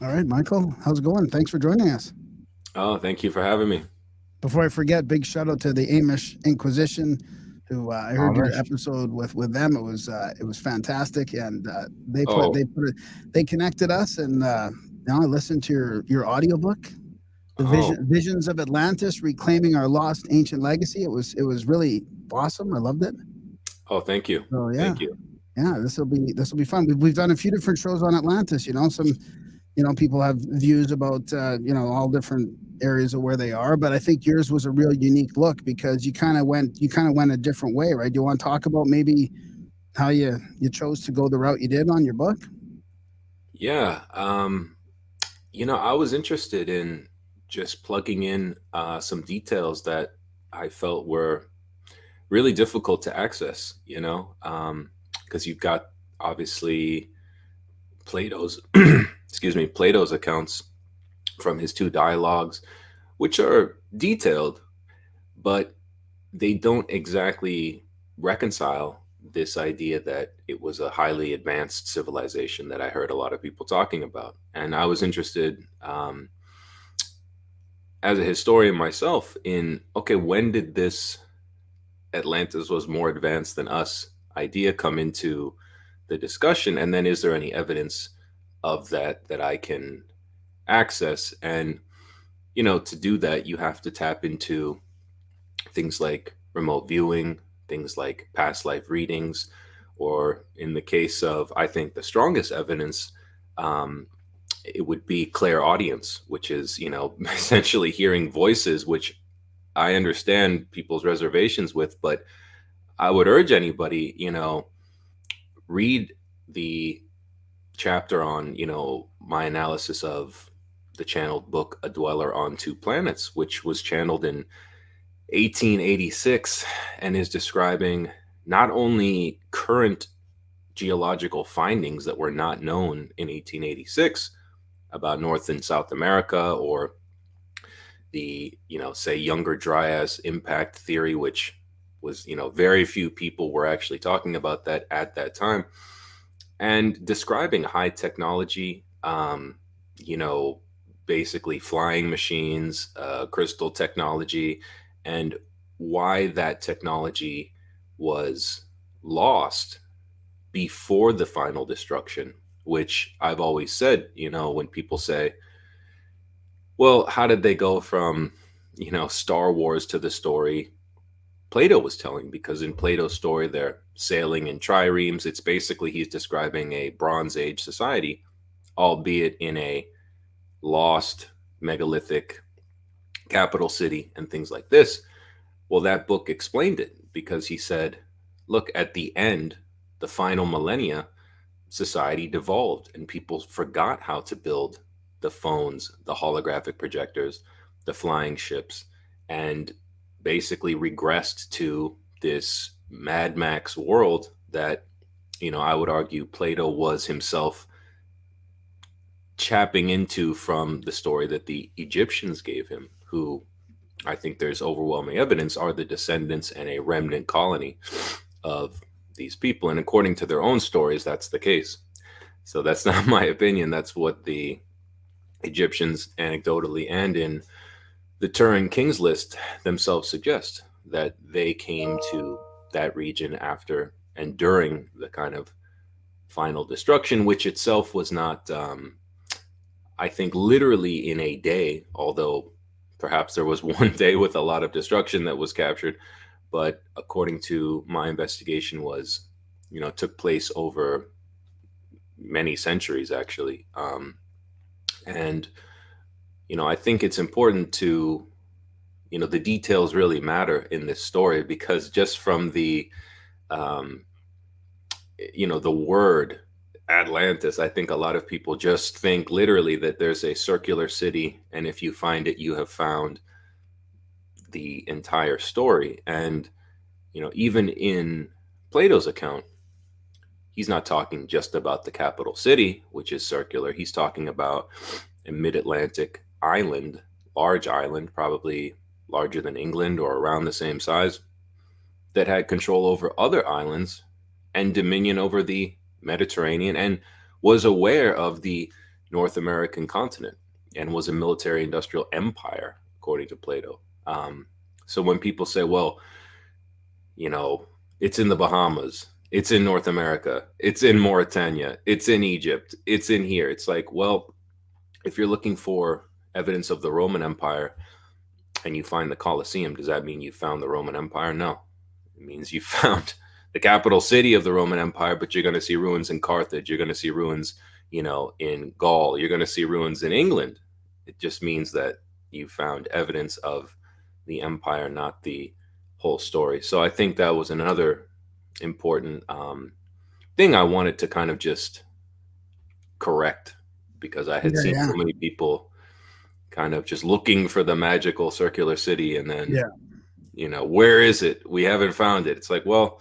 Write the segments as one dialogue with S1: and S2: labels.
S1: All right, Michael, how's it going? Thanks for joining us.
S2: Oh, thank you for having me.
S1: Before I forget, big shout out to the Amish Inquisition, who I heard your
S3: Amish.
S1: episode with them. It was fantastic, and
S2: Oh,
S1: they connected us, and now I listened to your audiobook, the
S2: oh,
S1: visions of Atlantis, reclaiming our lost ancient legacy. It was really awesome. I loved it.
S2: oh, thank you.
S1: So yeah,
S2: Thank you.
S1: yeah, this will be fun. We've done a few different shows on Atlantis. Some people have views about all different areas of where they are, but I think yours was a real unique look because you kind of went a different way, right? Do you want to talk about maybe how you chose to go the route you did on your book?
S2: Yeah. I was interested in just plugging in some details that I felt were really difficult to access, because you've got obviously Plato's, excuse me, Plato's accounts from his two dialogues, which are detailed, but they don't exactly reconcile this idea that it was a highly advanced civilization that I heard a lot of people talking about. And I was interested, as a historian myself, in okay, when did this Atlantis was more advanced than us idea come into the discussion? And then is there any evidence of that I can access? And, to do that, you have to tap into things like remote viewing, things like past life readings, or in the case of, I think, the strongest evidence, um, it would be clairaudience, which is, essentially hearing voices, which I understand people's reservations with, but I would urge anybody, read the chapter on, my analysis of the channeled book, A Dweller on Two Planets, which was channeled in 1886 and is describing not only current geological findings that were not known in 1886 about North and South America, or the, say, Younger Dryas impact theory, which was, very few people were actually talking about that at that time, and describing high technology, you know, basically flying machines, crystal technology, and why that technology was lost before the final destruction. Which I've always said, when people say, well, how did they go from, Star Wars to the story Plato was telling? Because in Plato's story, they're sailing in triremes. It's basically he's describing a Bronze Age society, albeit in a lost megalithic capital city and things like this. Well, that book explained it because he said, look, at the end, the final millennia, society devolved and people forgot how to build the phones, the holographic projectors, the flying ships, and basically regressed to this Mad Max world that, I would argue Plato was himself chapping into from the story that the Egyptians gave him, who I think there's overwhelming evidence are the descendants and a remnant colony of these people. And according to their own stories, that's the case. So that's not my opinion. That's what the Egyptians, anecdotally and in the Turin Kings list themselves, suggest that they came to that region after and during the kind of final destruction, which itself was not, I think, literally in a day, although perhaps there was one day with a lot of destruction that was captured. But according to my investigation, was, took place over many centuries, actually. And I think it's important to, the details really matter in this story, because just from um, the word Atlantis, I think a lot of people just think literally that there's a circular city, and if you find it, you have found the entire story. And even in Plato's account, he's not talking just about the capital city, which is circular. He's talking about a mid-Atlantic island, large island, probably larger than England or around the same size, that had control over other islands and dominion over the Mediterranean, and was aware of the North American continent and was a military industrial empire, according to Plato. So when people say, well, you know, it's in the Bahamas, it's in North America, it's in Mauritania, it's in Egypt, it's in here, it's like, well, if you're looking for evidence of the Roman Empire and you find the Colosseum, does that mean you found the Roman Empire? No. It means you found the capital city of the Roman Empire, but you're going to see ruins in Carthage. You're going to see ruins, in Gaul. You're going to see ruins in England. It just means that you found evidence of the empire, not the whole story. So I think that was another important thing I wanted to kind of just correct, because I had
S1: Yeah,
S2: seen
S1: yeah,
S2: so many people kind of just looking for the magical circular city, and then,
S1: yeah.
S2: where is it? We haven't found it. It's like, well,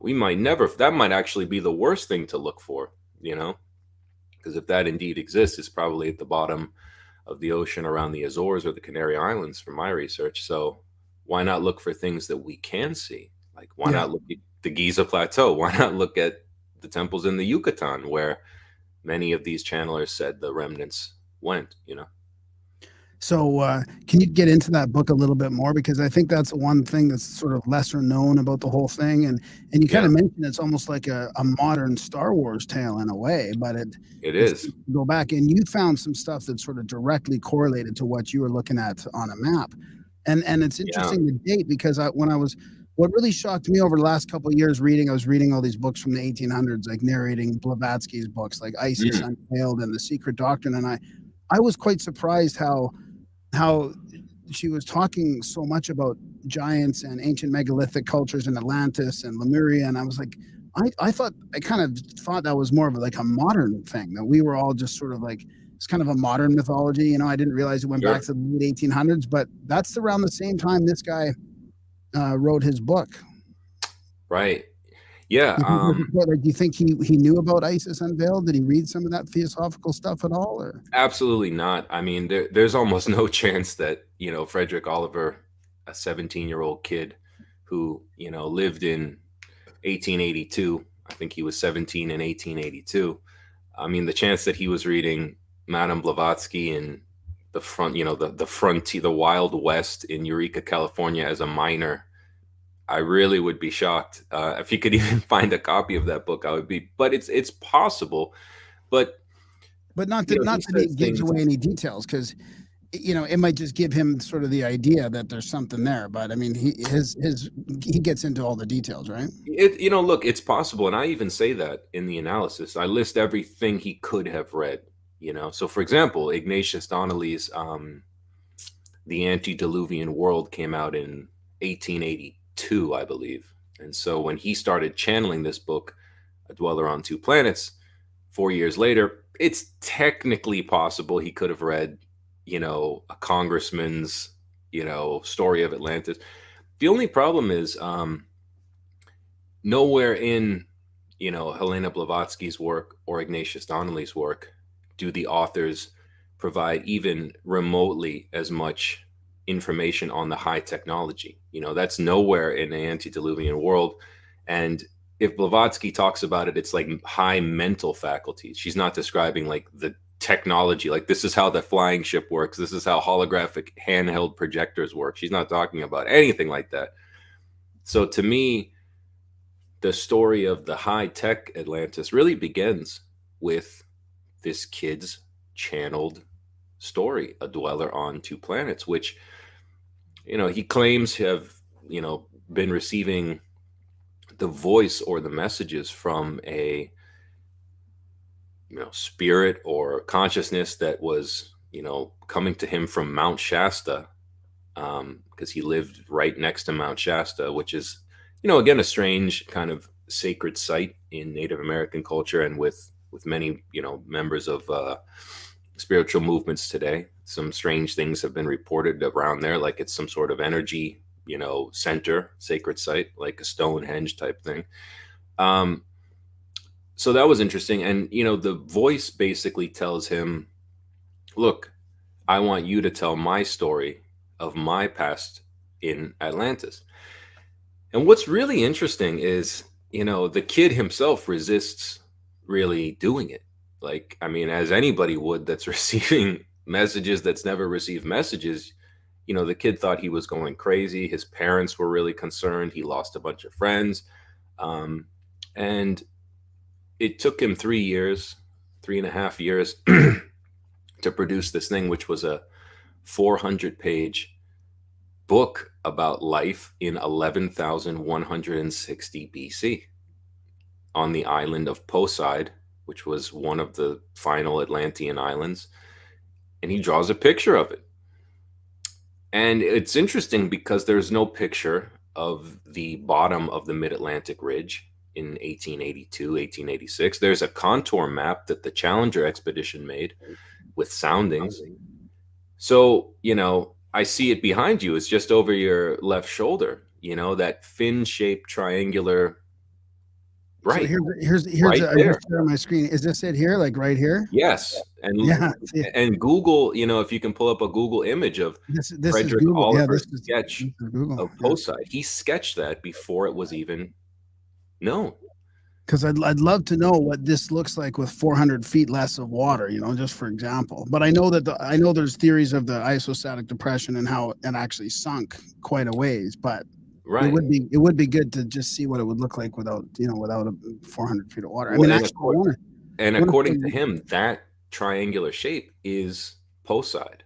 S2: we might never, that might actually be the worst thing to look for, because if that indeed exists, it's probably at the bottom of the ocean around the Azores or the Canary Islands from my research. So why not look for things that we can see? Like, why
S1: Yeah.
S2: not look at the Giza Plateau? Why not look at the temples in the Yucatan, where many of these channelers said the remnants went?
S1: So, can you get into that book a little bit more? Because I think that's one thing that's sort of lesser known about the whole thing, and you kind
S2: Yeah,
S1: of mentioned it's almost like a modern Star Wars tale in a way, but
S2: it
S1: it's
S2: is.
S1: go back and you found some stuff that's sort of directly correlated to what you were looking at on a map, and it's
S2: Yeah.
S1: interesting the date because what really shocked me over the last couple of years I was reading all these books from the 1800s, like narrating Blavatsky's books, like Isis
S2: Mm,
S1: Unveiled and The Secret Doctrine, and I was quite surprised how she was talking so much about giants and ancient megalithic cultures in Atlantis and Lemuria, and I was like, I kind of thought that was more of like a modern thing, that we were all just sort of like it's kind of a modern mythology. I didn't realize it went back
S2: sure.
S1: to the late 1800s, but that's around the same time this guy wrote his book.
S2: Right. Yeah.
S1: Do you think, like, do you think he knew about Isis Unveiled? Did he read some of that theosophical stuff at all? Or
S2: Absolutely not. I mean, there's almost no chance that, Frederick Oliver, a 17-year-old kid who, lived in 1882, I think he was 17 in 1882. I mean, the chance that he was reading Madame Blavatsky in the front, the frontier, the Wild West in Eureka, California as a minor, I really would be shocked. If you could even find a copy of that book, I would be, but it's possible. But,
S1: but not
S2: he
S1: that he
S2: says
S1: gives
S2: things.
S1: away any details, because it might just give him sort of the idea that there's something there. But I mean, he gets into all the details, right?
S2: Look, it's possible, and I even say that in the analysis. I list everything he could have read. So for example, Ignatius Donnelly's "The Antediluvian World" came out in 1882, I believe, and so when he started channeling this book, "A Dweller on Two Planets," 4 years later, it's technically possible he could have read, a congressman's, story of Atlantis. The only problem is, nowhere in, Helena Blavatsky's work or Ignatius Donnelly's work do the authors provide even remotely as much information on the high technology. That's nowhere in the antediluvian world. And if Blavatsky talks about it, it's like high mental faculties. She's not describing like the technology, like this is how the flying ship works, this is how holographic handheld projectors work. She's not talking about anything like that. So to me, the story of the high tech Atlantis really begins with this kid's channeled story, A Dweller on Two Planets, which, he claims have, been receiving the voice or the messages from a, spirit or consciousness that was, coming to him from Mount Shasta, because he lived right next to Mount Shasta, which is, again, a strange kind of sacred site in Native American culture, and with many, members of spiritual movements today. Some strange things have been reported around there, like it's some sort of energy, center, sacred site, like a Stonehenge type thing. So that was interesting, and the voice basically tells him, "Look, I want you to tell my story of my past in Atlantis." And what's really interesting is, the kid himself resists really doing it. Like, I mean, as anybody would that's receiving messages that's never received messages, the kid thought he was going crazy. His parents were really concerned. He lost a bunch of friends. Um, and it took him 3 years, 3.5 years to produce this thing, which was a 400-page book about life in 11,160 BC on the island of Poseid, which was one of the final Atlantean islands. And he draws a picture of it. And it's interesting because there's no picture of the bottom of the mid-Atlantic ridge in 1882, 1886. There's a contour map that the Challenger expedition made with soundings. So, I see it behind you. It's just over your left shoulder, that fin-shaped triangular. Right.
S1: So here's
S2: right
S1: I
S2: there.
S1: just share my screen. Is this it here? Like right here?
S2: Yes. And
S1: Yeah.
S2: and Google, if you can pull up a Google image of
S1: This
S2: Frederick
S1: is Google.
S2: Oliver's
S1: This is
S2: sketch
S1: Google.
S2: of Poseid. He sketched that before it was even known.
S1: Because I'd love to know what this looks like with 400 feet less of water, just for example. But I know that I know there's theories of the isostatic depression and how it actually sunk quite a ways. But
S2: Right.
S1: it would be good to just see what it would look like without 400 feet of water.
S2: Well,
S1: I mean, actually,
S2: according to him, that triangular shape is Poseid.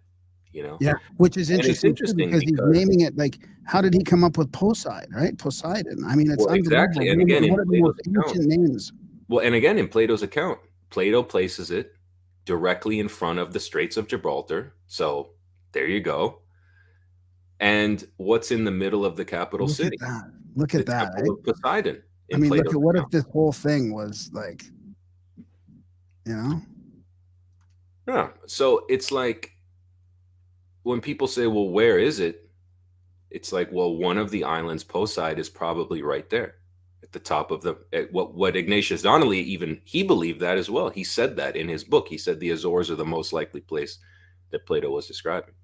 S1: Yeah, which is interesting, because he's naming it like, how did he come up with Poseid, right? Poseidon. I mean, it's
S2: exactly. And again,
S1: one of the most ancient names.
S2: Well, and again, in Plato's account, Plato places it directly in front of the Straits of Gibraltar. So there you go. And what's in the middle of the capital city?
S1: Look at that.
S2: Temple of Poseidon.
S1: I mean, look at what if this whole thing was like,
S2: Yeah. So it's like, when people say, well, where is it? It's like, well, one of the islands, Poseid, is probably right there at the top of what Ignatius Donnelly, even he believed that as well. He said that in his book. He said the Azores are the most likely place that Plato was describing.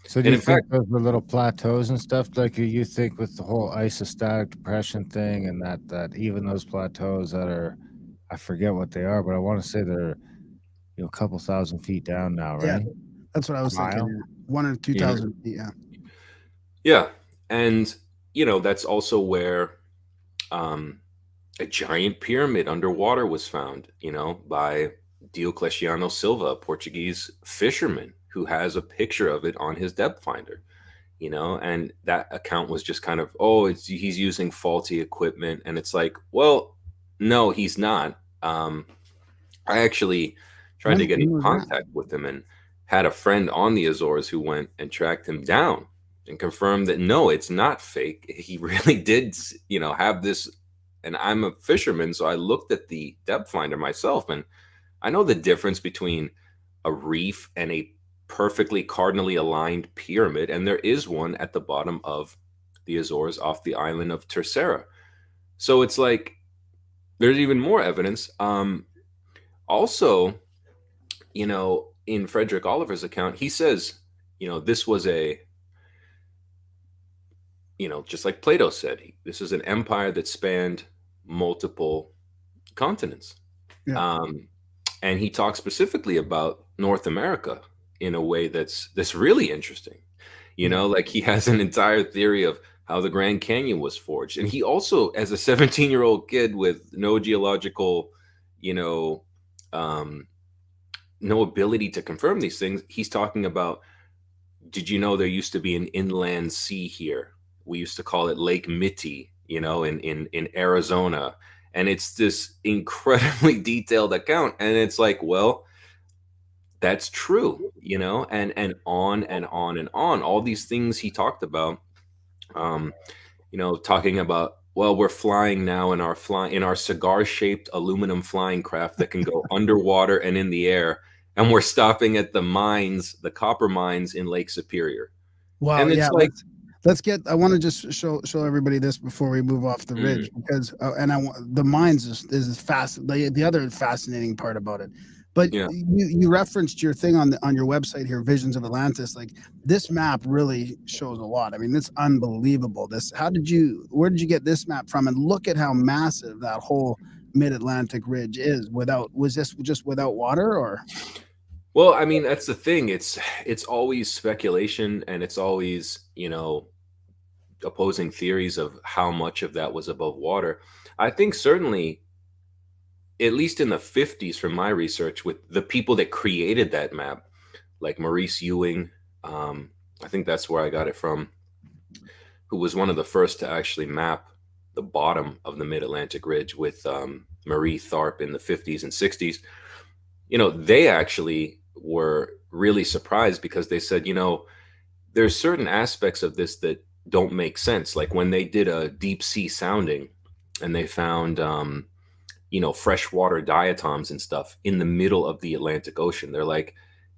S3: So do you think those were little plateaus and stuff, like you think with the whole isostatic depression thing, and that even those plateaus that are, I forget what they are, but I want to say they're a couple thousand feet down now, right?
S1: Yeah, that's what I was thinking. 1,000 or 2,000 feet.
S2: Yeah, and that's also where a giant pyramid underwater was found. By Diocleciano Silva, a Portuguese fisherman, who has a picture of it on his depth finder, and that account was just kind of, he's using faulty equipment. And it's like, well, no, he's not. I actually tried to get in contact with him and had a friend on the Azores who went and tracked him down and confirmed that, no, it's not fake. He really did, have this. And I'm a fisherman, so I looked at the depth finder myself, and I know the difference between a reef and a perfectly cardinally aligned pyramid, and there is one at the bottom of the Azores off the island of Terceira. So it's like, there's even more evidence. Also, in Frederick Oliver's account, he says, this was just like Plato said, this is an empire that spanned multiple continents.
S1: Yeah.
S2: And he talks specifically about North America in a way that's really interesting. Like, he has an entire theory of how the Grand Canyon was forged. And he also, as a 17-year-old kid with no geological, no ability to confirm these things, he's talking about, did you know there used to be an inland sea here? We used to call it Lake Mitti, in Arizona. And it's this incredibly detailed account. And it's like, well, that's true, and on and on and on. All these things he talked about, talking about, well, we're flying now in our cigar-shaped aluminum flying craft that can go underwater and in the air, and we're stopping at the copper mines in Lake Superior.
S1: Wow.
S2: And it's
S1: I want to just show everybody this before we move off the ridge, because the mines is fast. The other fascinating part about it. But you referenced your thing on your website here, Visions of Atlantis. Like, this map really shows a lot. I mean, it's unbelievable. Where did you get this map from? And look at how massive that whole mid-Atlantic ridge is was this just without water, or?
S2: Well, I mean, that's the thing. It's always speculation, and it's always, opposing theories of how much of that was above water. I think certainly, at least in the 50s, from my research, with the people that created that map, like Maurice Ewing, I think that's where I got it from, who was one of the first to actually map the bottom of the mid-Atlantic ridge with Marie Tharp in the 50s and 60s. They actually were really surprised because they said, there's certain aspects of this that don't make sense. Like when they did a deep sea sounding and they found, freshwater diatoms and stuff in the middle of the Atlantic Ocean. They're like,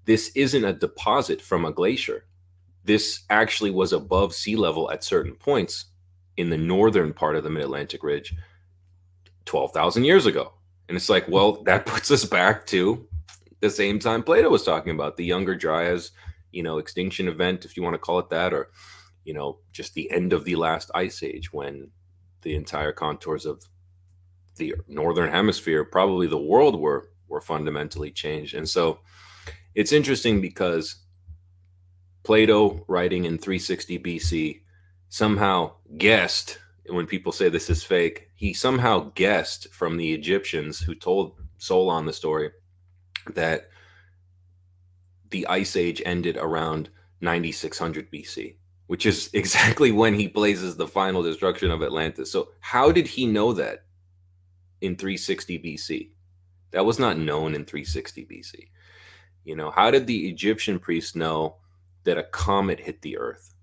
S2: this isn't a deposit from a glacier. This actually was above sea level at certain points in the northern part of the mid-Atlantic ridge 12,000 years ago. And it's like, well, that puts us back to the same time Plato was talking about, the Younger Dryas, extinction event, if you want to call it that, or, just the end of the last ice age, when the entire contours of the northern hemisphere, probably the world, were fundamentally changed. And so it's interesting because Plato, writing in 360 BC, somehow guessed, when people say this is fake, he somehow guessed from the Egyptians who told Solon the story that the ice age ended around 9600 BC, which is exactly when he places the final destruction of Atlantis. So how did he know that in 360 BC? That was not known in 360 BC. How did the Egyptian priests know that a comet hit the earth?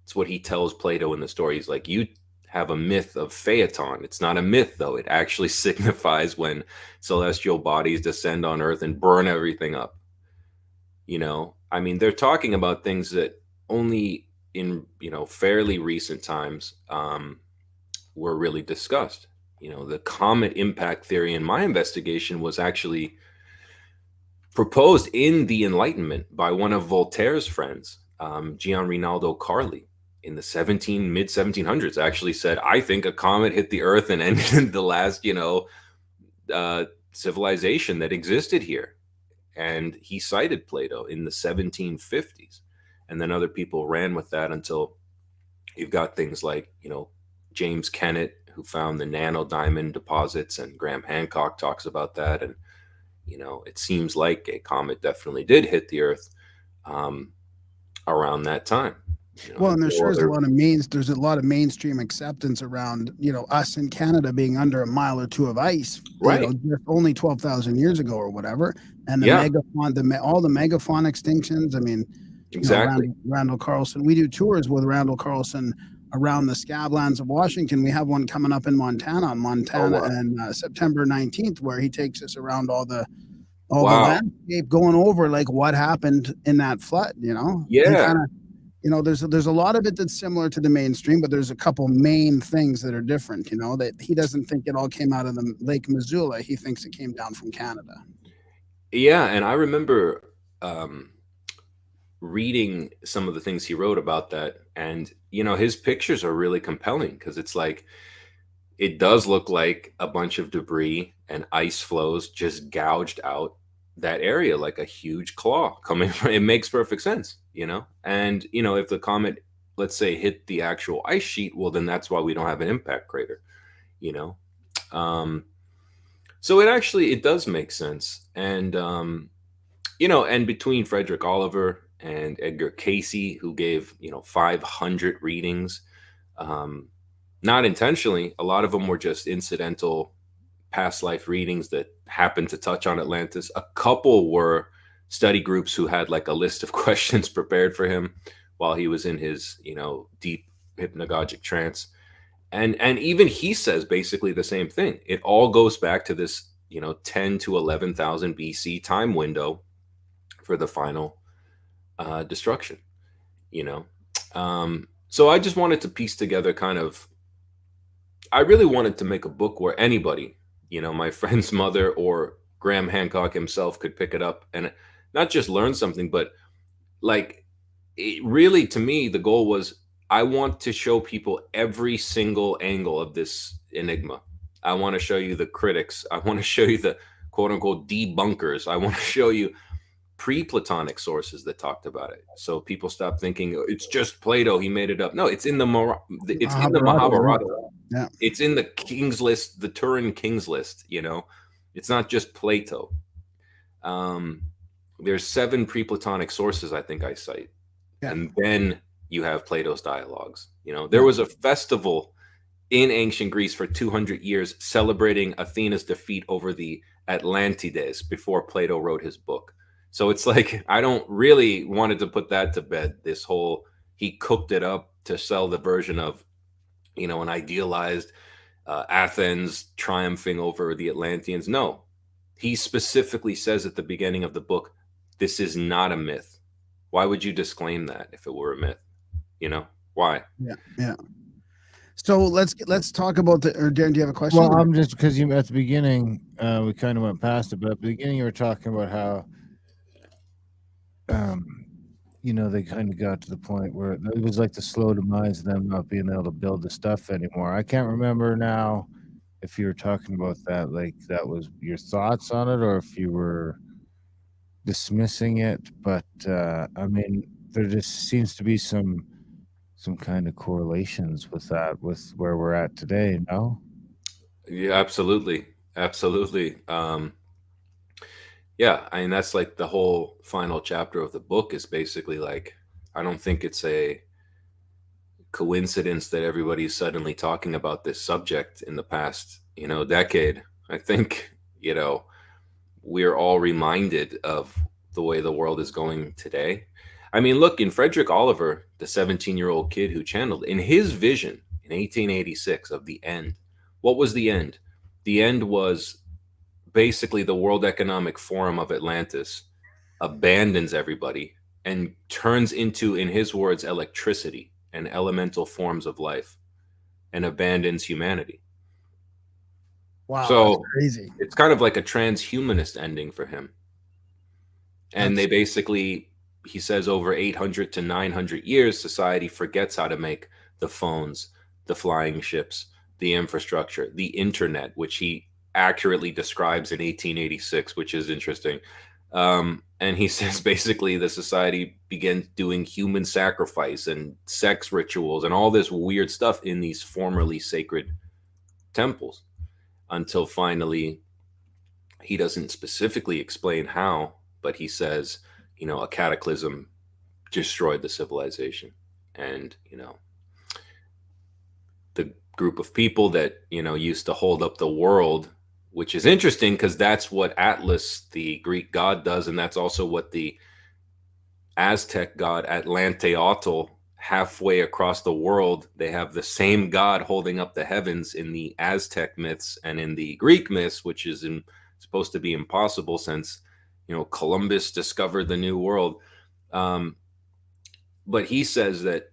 S2: It's what he tells Plato in the story. He's like, you have a myth of Phaeton. It's not a myth, though. It actually signifies when celestial bodies descend on earth and burn everything up. I mean, they're talking about things that only in, fairly recent times were really discussed. The comet impact theory in my investigation was actually proposed in the Enlightenment by one of Voltaire's friends, Gian Rinaldo Carli, in the mid 1700s. Actually said, I think a comet hit the earth and ended the last, civilization that existed here. And he cited Plato in the 1750s. And then other people ran with that until you've got things like, James Kennett, who found the nano diamond deposits, and Graham Hancock talks about that. And, it seems like a comet definitely did hit the earth around that time.
S1: Well, and there's a lot of mainstream acceptance around, us in Canada being under a mile or two of ice,
S2: right?
S1: Only 12,000 years ago or whatever. And the all the megafauna extinctions. I mean,
S2: exactly.
S1: Randall Carlson. We do tours with Randall Carlson around the Scablands of Washington. We have one coming up in Montana and September 19th, where he takes us around all the landscape, going over like what happened in that flood.
S2: Yeah.
S1: There's a lot of it that's similar to the mainstream, but there's a couple main things that are different, that he doesn't think it all came out of the Lake Missoula. He thinks it came down from Canada.
S2: Yeah. And I remember reading some of the things he wrote about that. And, his pictures are really compelling because it's like, it does look like a bunch of debris and ice flows just gouged out that area like a huge claw coming from. It makes perfect sense, and if the comet, let's say, hit the actual ice sheet, well, then that's why we don't have an impact crater, so it does make sense. And and between Frederick Oliver and Edgar Casey, who gave 500 readings, not intentionally, a lot of them were just incidental past life readings that happened to touch on Atlantis. A couple were study groups who had like a list of questions prepared for him while he was in his, deep hypnagogic trance. And even he says basically the same thing. It all goes back to this, 10 to 11,000 BC time window for the final destruction, So I just wanted to piece together I really wanted to make a book where anybody, my friend's mother or Graham Hancock himself, could pick it up and not just learn something, but really, to me, the goal was, I want to show people every single angle of this enigma. I want to show you the critics. I want to show you the quote unquote debunkers. I want to show you pre-Platonic sources that talked about it. So people stop thinking it's just Plato. He made it up. No, it's in the Mahabharata.
S1: Yeah.
S2: It's in the King's List, the Turin King's List. You know, it's not just Plato. There's 7 pre-Platonic sources I think I cite, and then you have Plato's dialogues. You know, there was a festival in ancient Greece for 200 years celebrating Athena's defeat over the Atlantides before Plato wrote his book. So it's like, I don't really wanted to put that to bed. This whole, he cooked it up to sell the version of, you know, an idealized Athens triumphing over the Atlanteans. No, he specifically says at the beginning of the book, this is not a myth. Why would you disclaim that if it were a myth? You know, why?
S1: Yeah. So let's talk about the, or Darren, do you have a question?
S3: Well, I'm just, because you at the beginning, we kind of went past it, but at the beginning you were talking about how, you know, they kind of got to the point where it was like the slow demise of them not being able to build the stuff anymore. I can't remember now if you were talking about that, like that was your thoughts on it, or if you were dismissing it. But I mean, there just seems to be some kind of correlations with that, with where we're at today. No?
S2: Yeah, absolutely. Yeah, I mean, that's like the whole final chapter of the book is basically like, I don't think it's a coincidence that everybody's suddenly talking about this subject in the past, you know, decade. I think, you know, we're all reminded of the way the world is going today. I mean, look, in Frederick Oliver, the 17-year-old kid who channeled, in his vision in 1886 of the end, what was the end? The end was basically the World Economic Forum of Atlantis abandons everybody and turns into, in his words, electricity and elemental forms of life, and abandons humanity.
S1: Wow,
S2: so
S1: that's crazy.
S2: It's kind of like a transhumanist ending for him. And they basically, he says, over 800 to 900 years, society forgets how to make the phones, the flying ships, the infrastructure, the internet, which he accurately describes in 1886, which is interesting. And he says basically the society began doing human sacrifice and sex rituals and all this weird stuff in these formerly sacred temples, until finally, he doesn't specifically explain how, but he says, you know, a cataclysm destroyed the civilization. And, you know, the group of people that, you know, used to hold up the world, which is interesting because that's what Atlas, the Greek god, does. And that's also what the Aztec god Atlanteotl, halfway across the world, they have the same god holding up the heavens in the Aztec myths and in the Greek myths, which is supposed to be impossible since, you know, Columbus discovered the new world. But he says that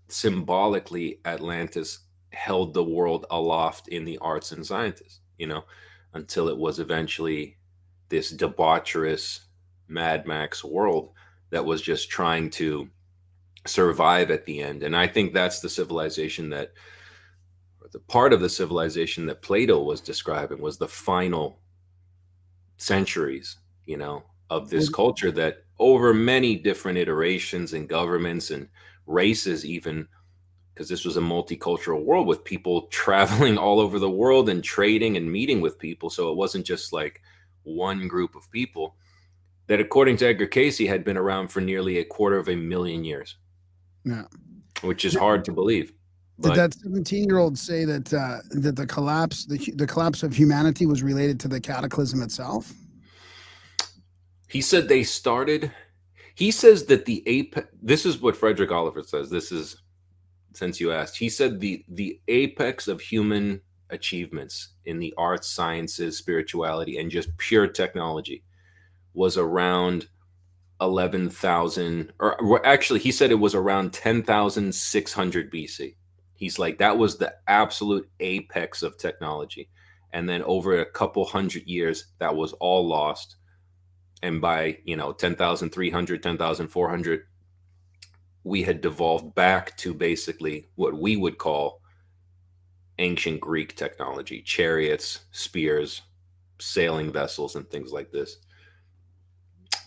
S2: symbolically Atlantis held the world aloft in the arts and sciences, you know, until it was eventually this debaucherous Mad Max world that was just trying to survive at the end. And I think that's the civilization that, or the part of the civilization that Plato was describing, was the final centuries, you know, of this culture that over many different iterations and governments and races, even, because this was a multicultural world with people traveling all over the world and trading and meeting with people. So it wasn't just like one group of people that, according to Edgar Cayce, had been around for nearly 250,000 years.
S1: Yeah,
S2: which is hard to believe.
S1: Did that 17-year-old say that that the collapse of humanity was related to the cataclysm itself?
S2: He said they started. He says that the apex. This is what Frederick Oliver says. This is, since you asked. He said the apex of human achievements in the arts, sciences, spirituality, and just pure technology was around 11,000, or actually he said it was around 10,600 BC. He's like, that was the absolute apex of technology. And then over a couple hundred years, that was all lost. And by, you know, 10,300, 10,400, we had devolved back to basically what we would call ancient Greek technology, chariots, spears, sailing vessels, and things like this.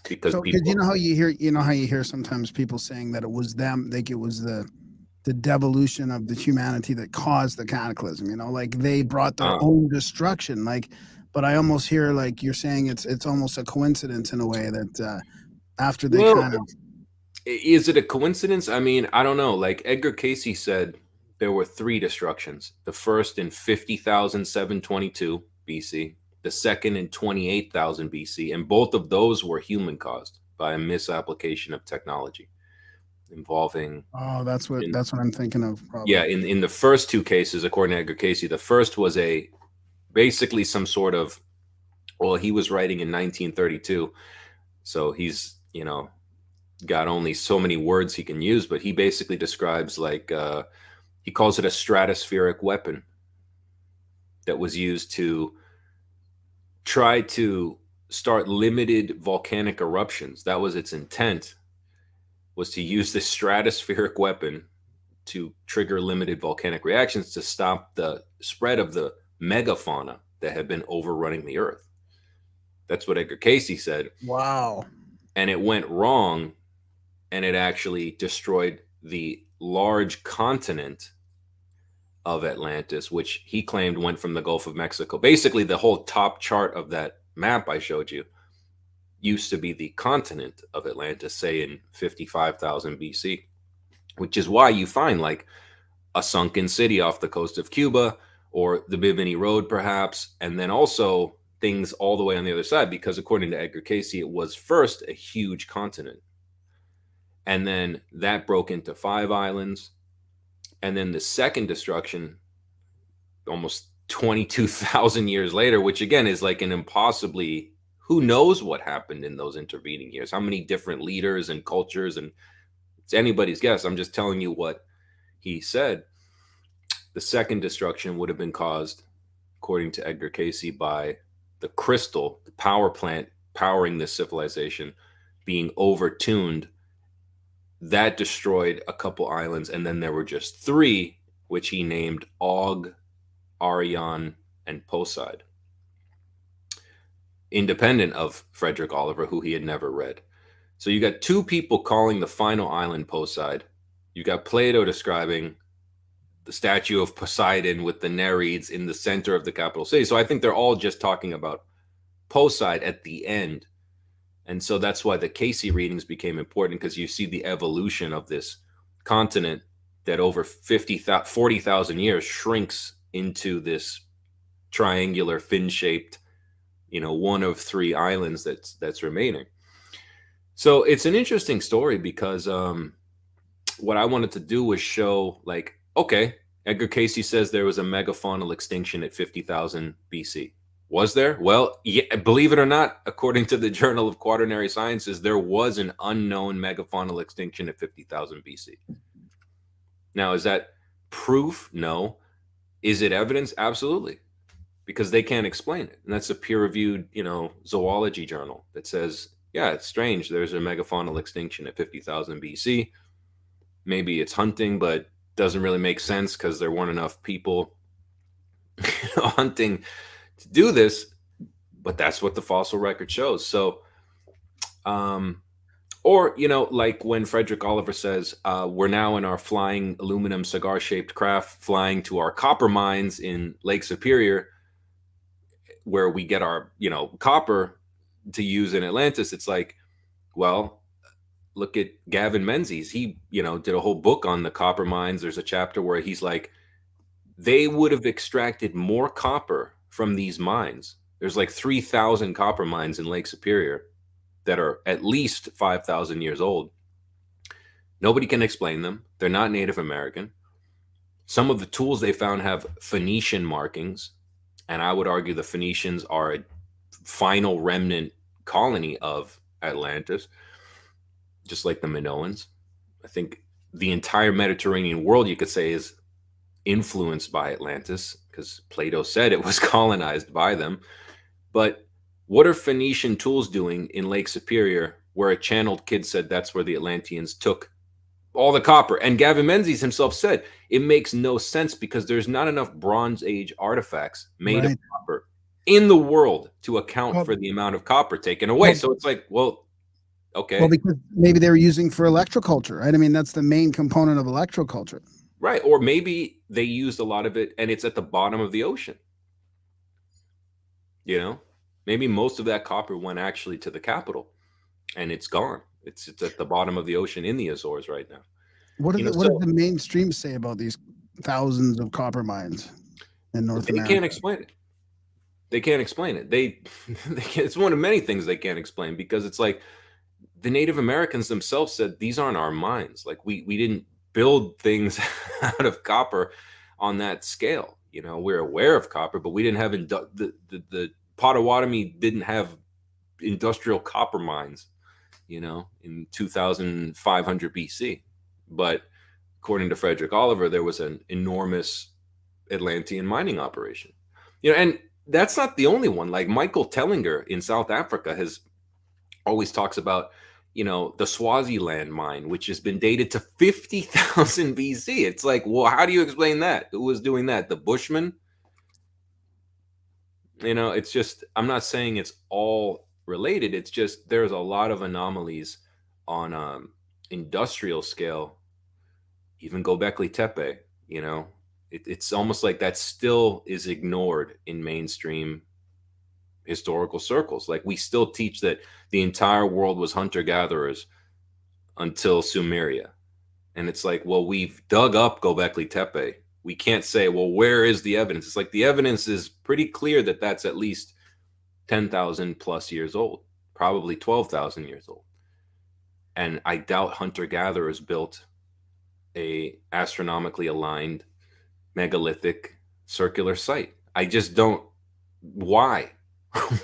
S2: Because
S1: So, because
S2: people,
S1: you know how you hear sometimes people saying that it was them, like it was the devolution of the humanity that caused the cataclysm. You know, like they brought their own destruction. Like, but I almost hear like you're saying it's almost a coincidence in a way that after they
S2: well,
S1: kind of.
S2: is it a coincidence? I mean, I don't know. Like Edgar Casey said, there were 3 destructions. The first in 50,722 BC, the second in 28,000 BC, and both of those were human caused by a misapplication of technology involving.
S1: Oh, that's what I'm thinking of. Probably.
S2: Yeah, in the first 2 cases, according to Edgar Casey, the first was basically some sort of, well, he was writing in 1932, so he's got only so many words he can use, but he basically describes like he calls it a stratospheric weapon that was used to try to start limited volcanic eruptions. That was its intent, was to use this stratospheric weapon to trigger limited volcanic reactions to stop the spread of the megafauna that had been overrunning the earth. That's what Edgar Casey said.
S1: Wow.
S2: And it went wrong, and it actually destroyed the large continent of Atlantis, which he claimed went from the Gulf of Mexico. Basically, the whole top chart of that map I showed you used to be the continent of Atlantis, say in 55,000 BC, which is why you find like a sunken city off the coast of Cuba or the Bimini Road, perhaps, and then also things all the way on the other side, because according to Edgar Casey, it was first a huge continent. And then that broke into 5 islands. And then the second destruction, almost 22,000 years later, which again is like an impossibly, who knows what happened in those intervening years? How many different leaders and cultures, and it's anybody's guess. I'm just telling you what he said. The second destruction would have been caused, according to Edgar Casey, by the crystal, the power plant powering this civilization, being overtuned. That destroyed a couple islands, and then there were just 3, which he named Og, Arion, and Poseid, independent of Frederick Oliver, who he had never read. So you got 2 people calling the final island Poseid. You got Plato describing the statue of Poseidon with the Nereids in the center of the capital city. So I think they're all just talking about Poseid at the end. And so that's why the Casey readings became important, because you see the evolution of this continent that over 40,000 years shrinks into this triangular fin-shaped, one of 3 islands that's remaining. So it's an interesting story because what I wanted to do was show, like, okay, Edgar Casey says there was a megafaunal extinction at 50,000 BC. Was there? Well, yeah, believe it or not, according to the Journal of Quaternary Sciences, there was an unknown megafaunal extinction at 50,000 BC. Now, is that proof? No. Is it evidence? Absolutely. Because they can't explain it. And that's a peer-reviewed, zoology journal that says, yeah, it's strange. There's a megafaunal extinction at 50,000 BC. Maybe it's hunting, but doesn't really make sense because there weren't enough people hunting to do this. But that's what the fossil record shows. So, or, like when Frederick Oliver says, we're now in our flying aluminum cigar-shaped craft flying to our copper mines in Lake Superior, where we get our, copper to use in Atlantis. It's like, well, look at Gavin Menzies. He, did a whole book on the copper mines. There's a chapter where he's like, they would have extracted more copper from these mines. There's like 3,000 copper mines in Lake Superior that are at least 5,000 years old. Nobody can explain them. They're not Native American. Some of the tools they found have Phoenician markings, and I would argue the Phoenicians are a final remnant colony of Atlantis, just like the Minoans. I think the entire Mediterranean world, you could say, is influenced by Atlantis, because Plato said it was colonized by them. But what are Phoenician tools doing in Lake Superior, where a channeled kid said that's where the Atlanteans took all the copper. And Gavin Menzies himself said it makes no sense because there's not enough Bronze Age artifacts made of copper in the world to account for the amount of copper taken away. So it's like, well, okay.
S1: Well, because maybe they were using for electroculture, right? I mean, that's the main component of electroculture.
S2: Right. Or maybe they used a lot of it and it's at the bottom of the ocean. You know, maybe most of that copper went actually to the capital and it's gone. It's at the bottom of the ocean in the Azores right now.
S1: What does the mainstream say about these thousands of copper mines in North America?
S2: They can't explain it. They can't explain it. It's one of many things they can't explain because it's like the Native Americans themselves said these aren't our mines. Like we didn't build things out of copper on that scale. You know, we're aware of copper, but we didn't have the Potawatomi didn't have industrial copper mines, you know, in 2500 BC. But according to Frederick Oliver, there was an enormous Atlantean mining operation. You know, and that's not the only one. Like Michael Tellinger in South Africa has always talks about, you know, the Swaziland mine, which has been dated to 50,000 BC. It's like, well, how do you explain that? Who was doing that? The Bushmen? You know, it's just, I'm not saying it's all related. It's just there's a lot of anomalies on industrial scale. Even Göbekli Tepe, you know, it's almost like that still is ignored in mainstream historical circles. Like we still teach that the entire world was hunter-gatherers until Sumeria. And it's like, well, we've dug up Göbekli Tepe. We can't say, well, where is the evidence? It's like the evidence is pretty clear that that's at least 10,000 plus years old, probably 12,000 years old. And I doubt hunter-gatherers built a astronomically aligned megalithic circular site. I just don't. Why?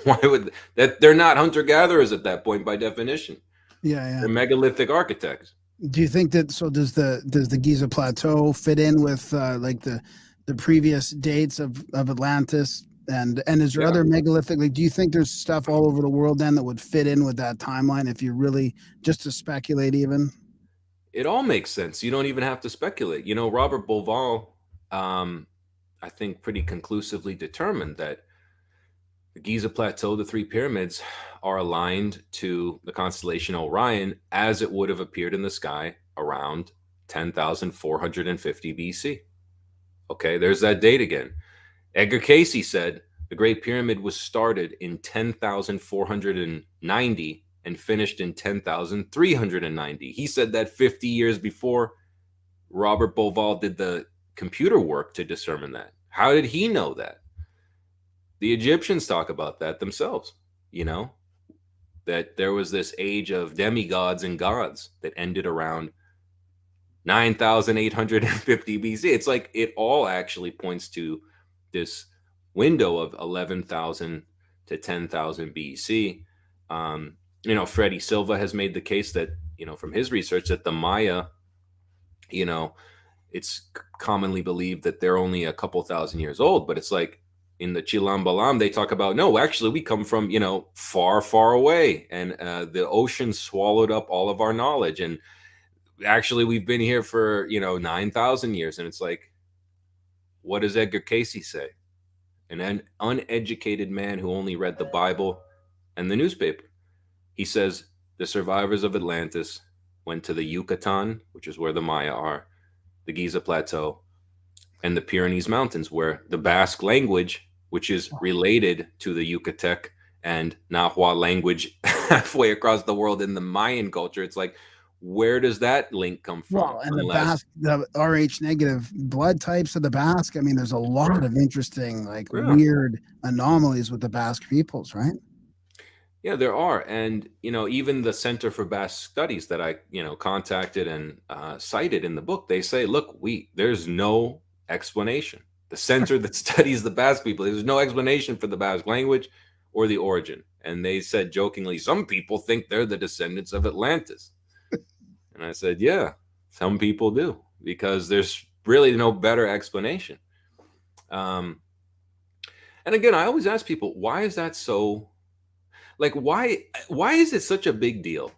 S2: Why would that? They're not hunter-gatherers at that point by definition.
S1: Yeah.
S2: They're megalithic architects.
S1: Do you think that? So does the Giza Plateau fit in with like the previous dates of Atlantis? And is there other megalithic? Like, do you think there's stuff all over the world then that would fit in with that timeline? If you really just to speculate, even
S2: it all makes sense. You don't even have to speculate. You know, Robert Bauval, I think, pretty conclusively determined that the Giza Plateau, the three pyramids, are aligned to the constellation Orion as it would have appeared in the sky around 10,450 BC. Okay, there's that date again. Edgar Cayce said the Great Pyramid was started in 10,490 and finished in 10,390. He said that 50 years before Robert Bauval did the computer work to determine that. How did he know that? The Egyptians talk about that themselves, you know, that there was this age of demigods and gods that ended around 9,850 BC. It's like it all actually points to this window of 11,000 to 10,000 BC. You know, Freddie Silva has made the case that, you know, from his research that the Maya, you know, it's commonly believed that they're only a couple thousand years old, but it's like in the Chilam Balam, they talk about, no, actually we come from, you know, far, far away, and the ocean swallowed up all of our knowledge. And actually we've been here for, you know, 9,000 years. And it's like, what does Edgar Cayce say? An uneducated man who only read the Bible and the newspaper. He says the survivors of Atlantis went to the Yucatan, which is where the Maya are, the Giza Plateau, and the Pyrenees Mountains, where the Basque language, which is related to the Yucatec and Nahua language halfway across the world in the Mayan culture. It's like, where does that link come from?
S1: Well, and the Basque, the Rh negative blood types of the Basque. I mean, there's a lot of interesting, like weird anomalies with the Basque peoples, right?
S2: Yeah, there are. And, you know, even the Center for Basque Studies that I, you know, contacted and cited in the book, they say, look, there's no explanation. The center that studies the Basque people, there's no explanation for the Basque language or the origin. And they said jokingly, some people think they're the descendants of Atlantis. And I said, yeah, some people do, because there's really no better explanation. And again, I always ask people, why is that so? Like, why is it such a big deal,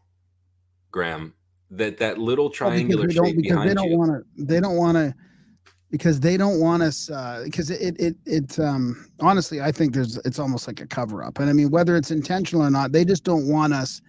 S2: Graham, that little
S1: Well,
S2: triangular shape behind you.
S1: They don't want to because they don't want us because honestly, I think it's almost like a cover up. And I mean, whether it's intentional or not, they just don't want us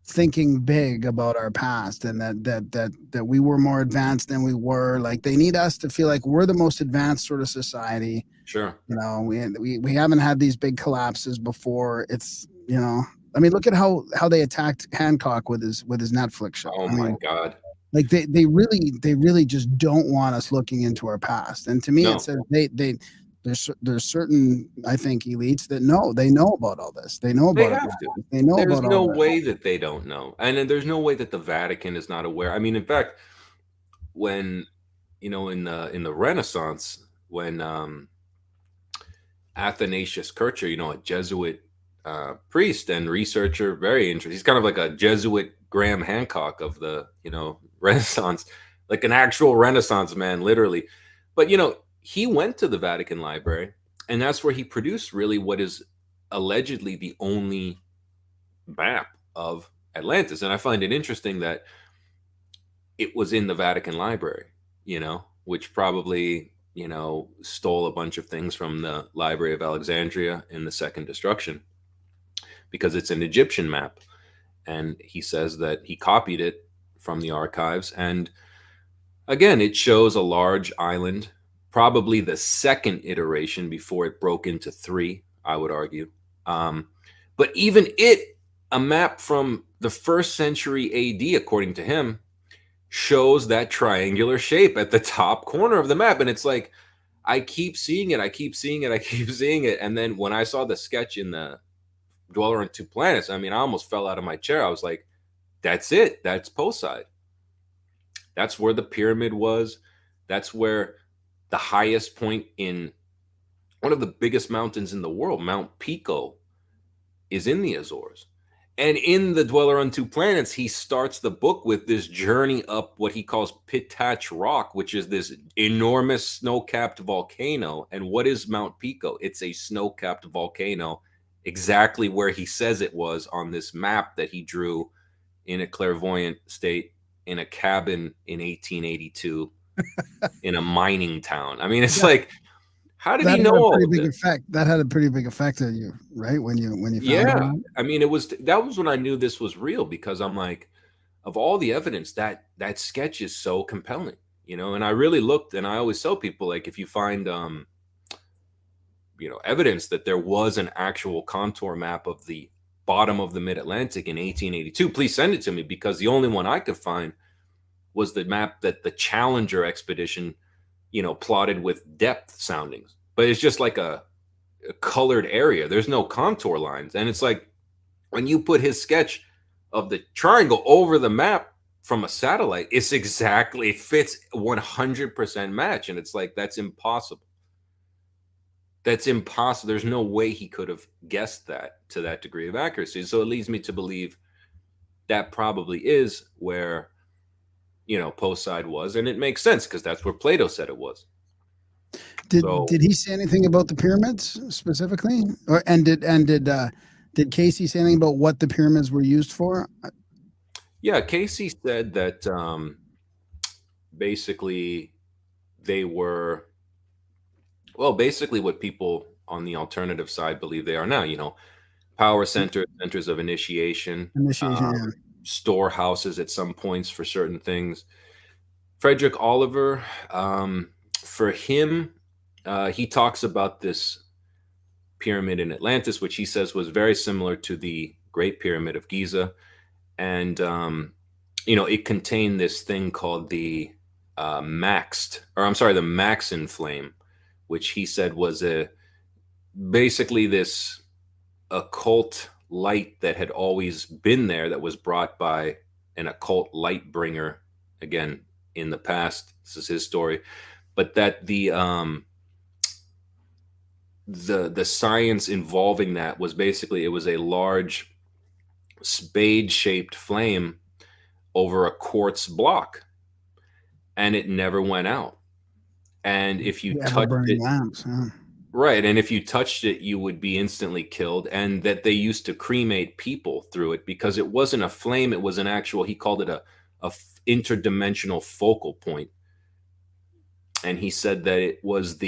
S1: thinking big about our past and that we were more advanced than we were. Like, they need us to feel like we're the most advanced sort of society.
S2: Sure.
S1: You know, we haven't had these big collapses before. It's, you know, I mean, look at how they attacked Hancock with his Netflix show.
S2: Oh
S1: I mean,
S2: my God.
S1: like they really just don't want us looking into our past. And to me,
S2: No.
S1: it says there's certain, I think, elites that they know about all this. They know
S2: They
S1: about
S2: have
S1: it.
S2: to.
S1: They know
S2: There's
S1: about
S2: no
S1: all that.
S2: way that they don't know. And then there's no way that the Vatican is not aware. I mean, in fact, when, you know, in the Renaissance, when Athanasius Kircher, you know, a Jesuit priest and researcher, very interesting. He's kind of like a Jesuit Graham Hancock of the, you know, Renaissance, like an actual Renaissance man, literally. But, you know, he went to the Vatican Library, and that's where he produced really what is allegedly the only map of Atlantis. And I find it interesting that it was in the Vatican Library, you know, which probably, you know, stole a bunch of things from the Library of Alexandria in the Second Destruction, because it's an Egyptian map. And he says that he copied it from the archives. And again, it shows a large island, probably the second iteration before it broke into three, I would argue. But even a map from the 1st century AD, according to him, shows that triangular shape at the top corner of the map. And it's like, I keep seeing it. I keep seeing it. I keep seeing it. And then when I saw the sketch in the Dweller on Two Planets, I mean, I almost fell out of my chair. I was like, that's it. That's Poseid. That's where the pyramid was. That's where the highest point in one of the biggest mountains in the world, Mount Pico, is in the Azores. And in the Dweller on Two Planets, he starts the book with this journey up what he calls Pitach Rock, which is this enormous snow-capped volcano. And what is Mount Pico? It's a snow-capped volcano, exactly where he says it was on this map that he drew in a clairvoyant state in a cabin in 1882 in a mining town. I mean, it's like, how did he know all of this?
S1: That had a pretty big effect on you, right? When you found
S2: Yeah, I mean, that was when I knew this was real, because I'm like, of all the evidence, that sketch is so compelling, you know. And I really looked, and I always tell people, like, if you find you know, evidence that there was an actual contour map of the bottom of the mid-Atlantic in 1882, please send it to me, because the only one I could find was the map that the Challenger expedition, you know, plotted with depth soundings. But it's just like a colored area. There's no contour lines. And it's like, when you put his sketch of the triangle over the map from a satellite, it fits 100% match. And it's like, that's impossible. That's impossible. There's no way he could have guessed that to that degree of accuracy. So it leads me to believe that probably is where, you know, Poseid was. And it makes sense, because that's where Plato said it was.
S1: Did he say anything about the pyramids specifically? Did Casey say anything about what the pyramids were used for?
S2: Yeah, Casey said that basically they were, well, basically what people on the alternative side believe they are now, you know, power centers of initiation, storehouses at some points for certain things. Frederick Oliver, for him, he talks about this pyramid in Atlantis, which he says was very similar to the Great Pyramid of Giza. And, you know, it contained this thing called the the Maxin flame, which he said was basically this occult light that had always been there, that was brought by an occult light bringer, again, in the past. This is his story. But that the science involving that was basically, it was a large spade-shaped flame over a quartz block, and it never went out. And if you touched it,
S1: lamps,
S2: right, and if you touched it, you would be instantly killed. And that they used to cremate people through it, because it wasn't a flame; it was an actual. He called it a interdimensional focal point. And he said that it was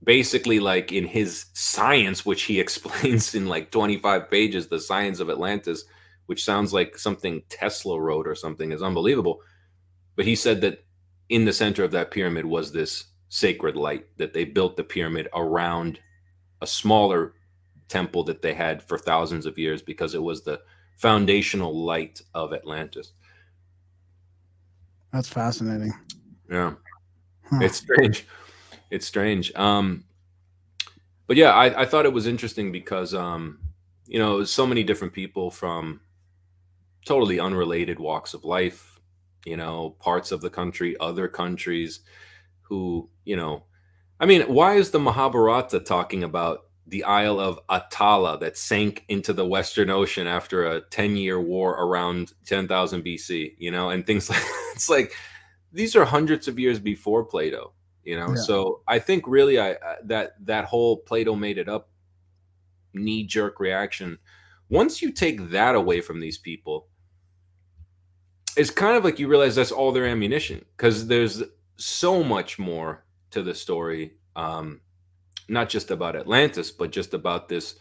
S2: basically like in his science, which he explains in like 25 pages, the science of Atlantis, which sounds like something Tesla wrote or something, is unbelievable. But he said that in the center of that pyramid was this sacred light, that they built the pyramid around a smaller temple that they had for thousands of years because it was the foundational light of Atlantis.
S1: That's fascinating.
S2: Yeah. It's strange. It's strange. But yeah, I thought it was interesting because, so many different people from totally unrelated walks of life, parts of the country, other countries who, why is the Mahabharata talking about the Isle of Atala that sank into the Western Ocean after a 10-year war around 10,000 BC, and things like it's like, these are hundreds of years before Plato,
S1: Yeah.
S2: So I think really that whole Plato made it up knee-jerk reaction, once you take that away from these people, it's kind of like you realize that's all their ammunition, because there's so much more to the story, not just about Atlantis, but just about this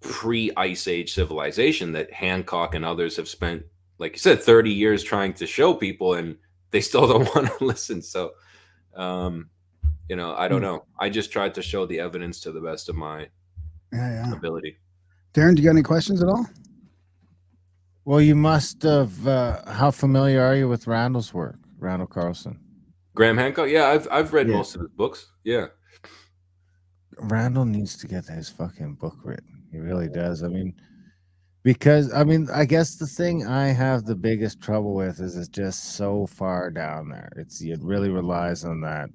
S2: pre-Ice Age civilization that Hancock and others have spent, like you said, 30 years trying to show people, and they still don't want to listen. So, I don't know. I just tried to show the evidence to the best of my ability.
S1: Darren, do you got any questions at all?
S3: Well, you must have. How familiar are you with Randall's work, Randall Carlson?
S2: Graham Hancock? Yeah, I've read most of his books. Yeah.
S3: Randall needs to get his fucking book written. He really does. Because I guess the thing I have the biggest trouble with is it's just so far down there. It really relies on that,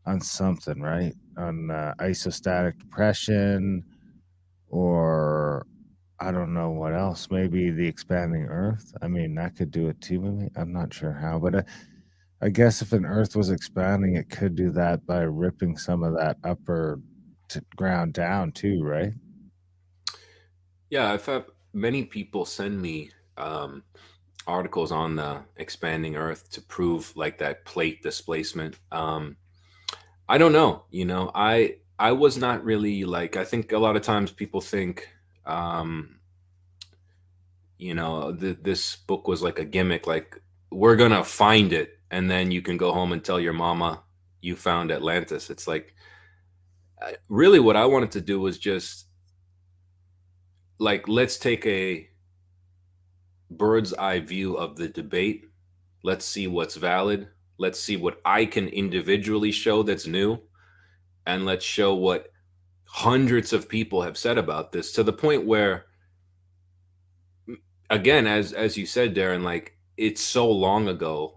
S3: on something, right? On isostatic depression, or I don't know what else. Maybe the expanding Earth. That could do it too. Maybe I'm not sure how, but I guess if an Earth was expanding, it could do that by ripping some of that upper ground down too, right?
S2: Yeah, I've had many people send me articles on the expanding Earth to prove like that plate displacement. I don't know. I was not really like, I think a lot of times people think, this book was like a gimmick, like we're gonna find it and then you can go home and tell your mama you found Atlantis. It's like, really what I wanted to do was just like, let's take a bird's eye view of the debate. Let's see what's valid. Let's see what I can individually show that's new. And let's show what hundreds of people have said about this, to the point where, again, as you said, Darren, like it's so long ago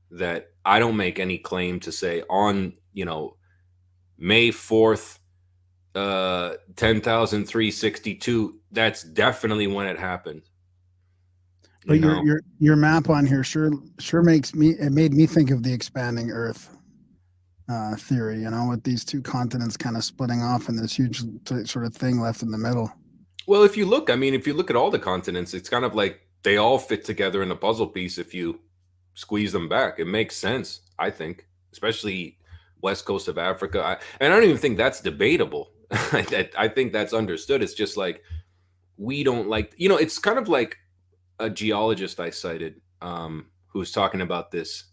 S2: that I don't make any claim to say on, May 4th, 10,362, that's definitely when it happened.
S1: But your map on here sure made me think of the expanding Earth theory, with these two continents kind of splitting off and this huge sort of thing left in the middle.
S2: Well, if you look at all the continents, it's kind of like they all fit together in a puzzle piece if you squeeze them back. It makes sense, I think, especially west coast of Africa. And I don't even think that's debatable. I think that's understood. It's just like, we don't like, it's kind of like a geologist I cited who's talking about this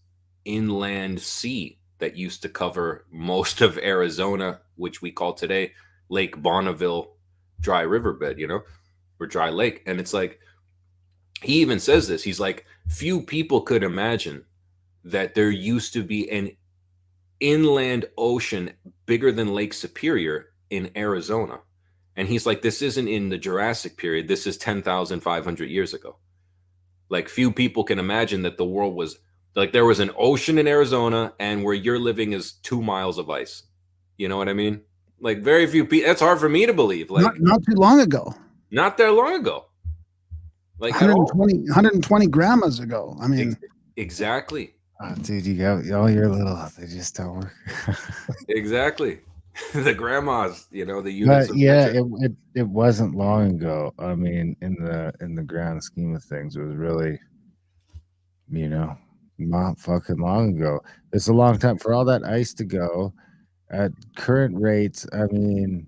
S2: inland sea that used to cover most of Arizona, which we call today Lake Bonneville dry riverbed, or dry lake. And it's like, he even says this, he's like, few people could imagine that there used to be an inland ocean bigger than Lake Superior in Arizona. And he's like, this isn't in the Jurassic period. This is 10,500 years ago. Like, few people can imagine that the world was like, there was an ocean in Arizona and where you're living is 2 miles of ice. You know what I mean? Like, very few people. That's hard for me to believe. Like,
S1: not too long ago.
S2: Not that long ago. Like
S1: 120 grandmas ago.
S2: Exactly.
S3: Oh, dude, you got all your little. They just don't work.
S2: Exactly. The grandmas, the units.
S3: But yeah, it wasn't long ago. In the grand scheme of things, it was really you know, not fucking long ago. It's a long time for all that ice to go at current rates. I mean,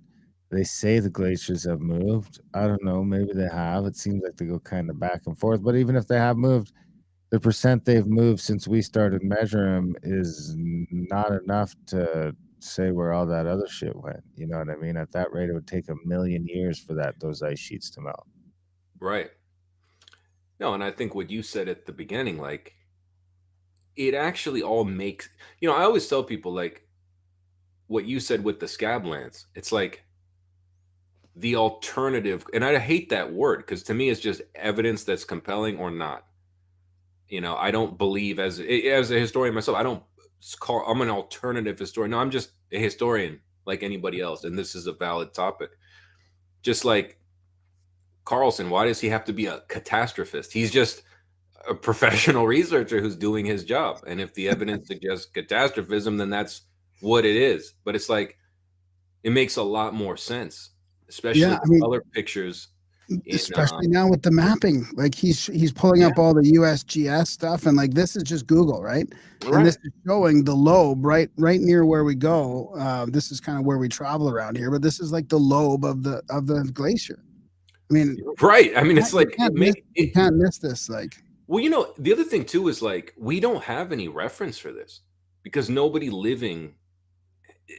S3: they say the glaciers have moved. I don't know. Maybe they have. It seems like they go kind of back and forth. But even if they have moved, the percent they've moved since we started measuring them is not enough to say where all that other shit went. You know what I mean? At that rate, it would take 1,000,000 years for those ice sheets to melt.
S2: Right. No, and I think what you said at the beginning, like, it actually all makes, I always tell people, like, what you said with the scablands, it's like the alternative, and I hate that word because to me it's just evidence that's compelling or not. I don't believe as a historian myself, I don't call I'm an alternative historian. No, I'm just a historian like anybody else, and this is a valid topic. Just like Carlson, why does he have to be a catastrophist? He's just a professional researcher who's doing his job. And if the evidence suggests catastrophism, then that's what it is. But it's like, it makes a lot more sense, especially
S1: Yeah, I mean,
S2: color pictures.
S1: especially now with the mapping, like he's pulling up all the USGS stuff, and like this is just Google, right? And this is showing the lobe right near where we go. This is kind of where we travel around here, but this is like the lobe of the glacier. I mean,
S2: right. I mean, it's like
S1: you can't miss this. Like,
S2: well, the other thing too is like we don't have any reference for this because nobody living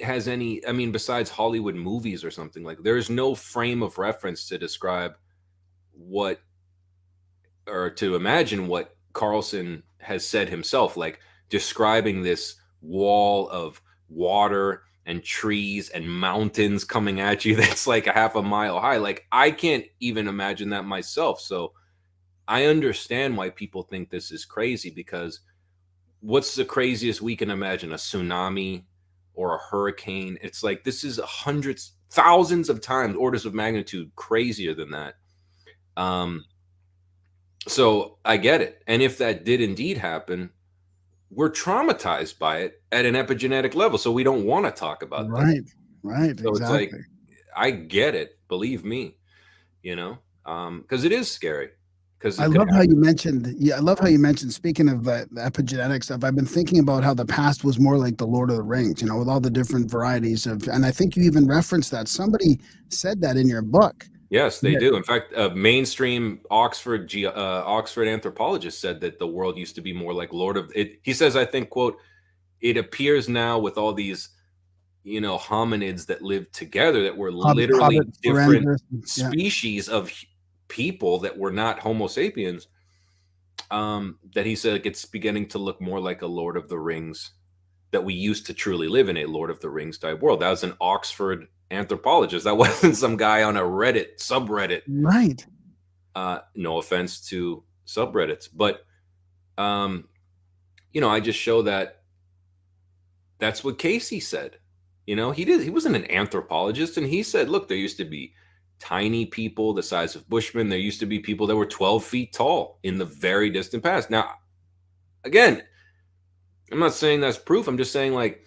S2: has any. I mean, besides Hollywood movies or something, like there's no frame of reference to describe what or to imagine what Carlson has said himself, like describing this wall of water and trees and mountains coming at you that's like a half a mile high. Like I can't even imagine that myself. So I understand why people think this is crazy because what's the craziest we can imagine? A tsunami or a hurricane? It's like this is hundreds, thousands of times, orders of magnitude crazier than that. So I get it. And if that did indeed happen, we're traumatized by it at an epigenetic level. So we don't want to talk about that.
S1: Right.
S2: So
S1: exactly.
S2: it's like, I get it. Believe me, because it is scary. Because
S1: I love how you mentioned. Yeah, I love how you mentioned. Speaking of the epigenetic stuff, I've been thinking about how the past was more like the Lord of the Rings, with all the different varieties of. And I think you even referenced that. Somebody said that in your book.
S2: Yes, they do. In fact, a mainstream Oxford anthropologist said that the world used to be more like Lord of it. He says, I think, quote, it appears now with all these, hominids that live together that were literally different species of people that were not Homo sapiens. That he said it's beginning to look more like a Lord of the Rings that we used to truly live in a Lord of the Rings type world. That was an Oxford anthropologist. That wasn't some guy on a Reddit subreddit.
S1: Right.
S2: No offense to subreddits, but I just show that that's what Casey said. He wasn't an anthropologist, and he said, look, there used to be tiny people the size of Bushmen. There used to be people that were 12 feet tall in the very distant past. Now, again, I'm not saying that's proof. I'm just saying like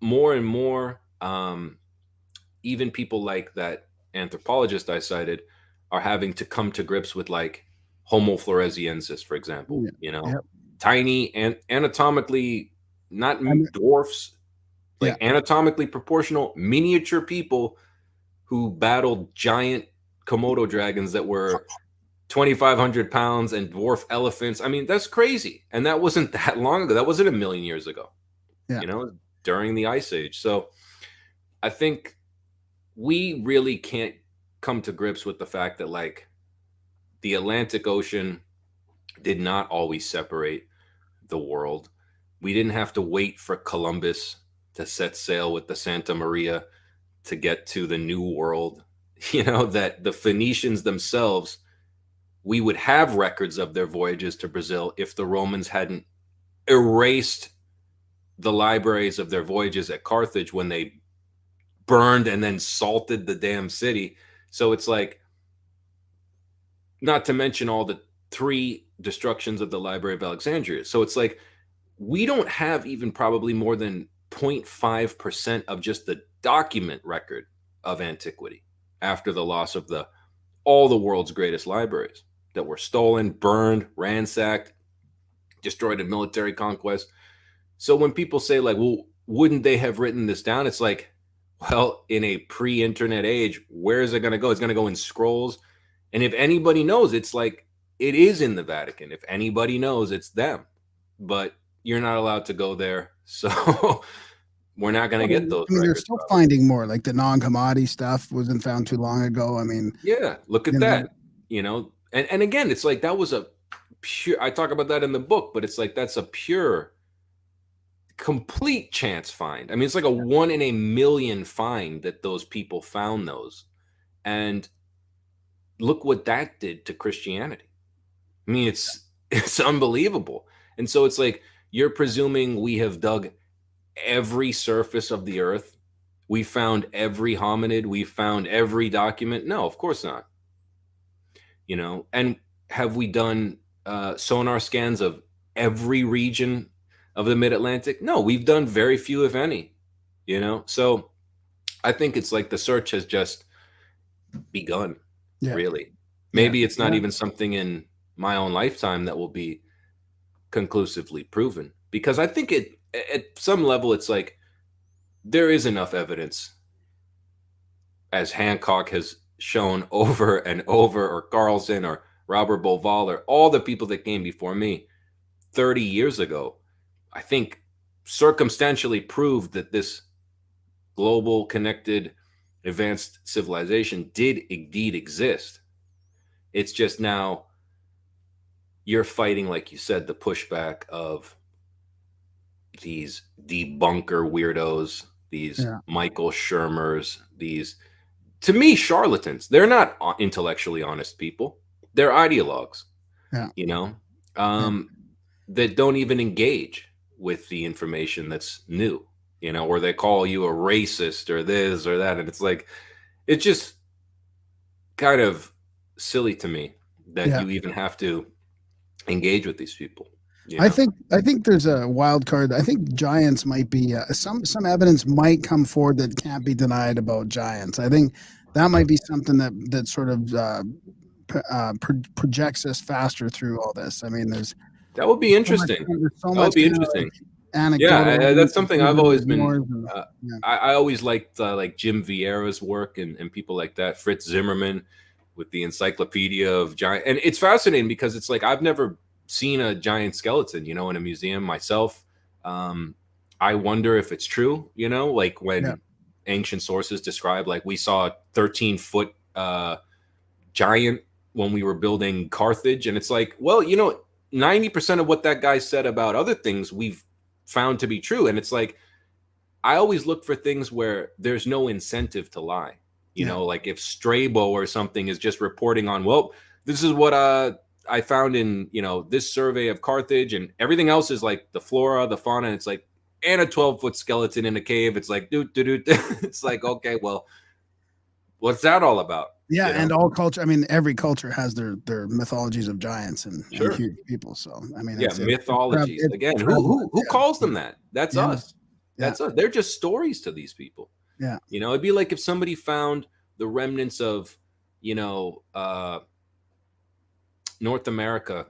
S2: more and more, even people like that anthropologist I cited are having to come to grips with like Homo floresiensis, for example, tiny and anatomically, not dwarfs, like anatomically proportional miniature people who battled giant Komodo dragons that were 2,500 pounds and dwarf elephants. I mean, that's crazy. And that wasn't that long ago. That wasn't 1,000,000 years ago, during the Ice Age. So I think we really can't come to grips with the fact that like the Atlantic Ocean did not always separate the world. We didn't have to wait for Columbus to set sail with the Santa Maria to get to the New World. That the Phoenicians themselves, we would have records of their voyages to Brazil if the Romans hadn't erased the libraries of their voyages at Carthage when they burned and then salted the damn city. So it's like, not to mention all the 3 destructions of the Library of Alexandria. So it's like, we don't have even probably more than 0.5% of just the document record of antiquity after the loss of all the world's greatest libraries that were stolen, burned, ransacked, destroyed in military conquest. So when people say like, well, wouldn't they have written this down? It's like, well, in a pre-internet age, where is it going to go? It's going to go in scrolls. And if anybody knows, it's like, it is in the Vatican. If anybody knows, it's them. But you're not allowed to go there. So we're not going to get those.
S1: I mean, they're still finding more. Like the non-commodity stuff wasn't found too long ago. I mean,
S2: yeah, look at that. You know, and again, it's like that was a pure, I talk about that in the book, but it's like that's a pure, complete chance find. I mean, it's like a 1 in a million find that those people found those. And look what that did to Christianity. I mean, it's unbelievable. And so it's like you're presuming we have dug every surface of the earth. We found every hominid. We found every document. No, of course not. You know, and have we done sonar scans of every region of the mid-Atlantic? No, we've done very few, if any, you know? So I think it's like the search has just begun, really. Maybe it's not even something in my own lifetime that will be conclusively proven, because I think it, at some level, it's like there is enough evidence, as Hancock has shown over and over, or Carlson or Robert Bauval, or all the people that came before me 30 years ago, I think circumstantially proved that this global, connected, advanced civilization did indeed exist. It's just now you're fighting, like you said, the pushback of these debunker weirdos, these Michael Shermers, these, to me, charlatans. They're not intellectually honest people. They're ideologues, you know, that don't even engage with the information that's new, you know, or they call you a racist or this or that. And it's like, it's just kind of silly to me that you even have to engage with these people. You know?
S1: I think there's a wild card. I think giants might be some evidence might come forward that can't be denied about giants. I think that might be something that sort of projects us faster through all this. I mean,
S2: that would be interesting. That would be interesting. Yeah, that's something I've always been. I always liked like Jim Vieira's work and people like that. Fritz Zimmerman with the Encyclopedia of Giant, and it's fascinating because it's like I've never seen a giant skeleton, you know, in a museum myself. I wonder if it's true, you know, like when ancient sources describe, like we saw a 13-foot giant when we were building Carthage, and it's like, well, you know, 90% of what that guy said about other things we've found to be true. And it's like, I always look for things where there's no incentive to lie. You know, like if Strabo or something is just reporting on, well, this is what I found in, you know, this survey of Carthage, and everything else is like the flora, the fauna. And it's like, and a 12-foot skeleton in a cave. It's like, it's like, okay, well, what's that all about?
S1: Yeah,
S2: you know?
S1: and all culture. I mean, every culture has their mythologies of giants and huge people. So I mean,
S2: mythologies again. Who calls them that? That's us. That's us. They're just stories to these people.
S1: Yeah,
S2: you know, it'd be like if somebody found the remnants of, you know, North America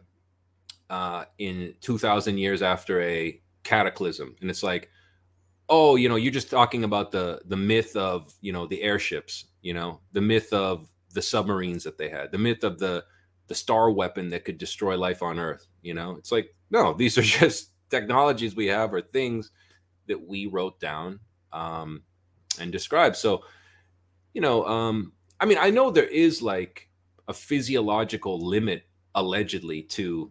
S2: in 2,000 years after a cataclysm, and it's like, oh, you know, you're just talking about the myth of, you know, the airships, you know, the myth of the submarines that they had, the myth of the star weapon that could destroy life on Earth. You know, it's like, no, these are just technologies we have, or things that we wrote down and described. So, you know, I mean, I know there is like a physiological limit allegedly to,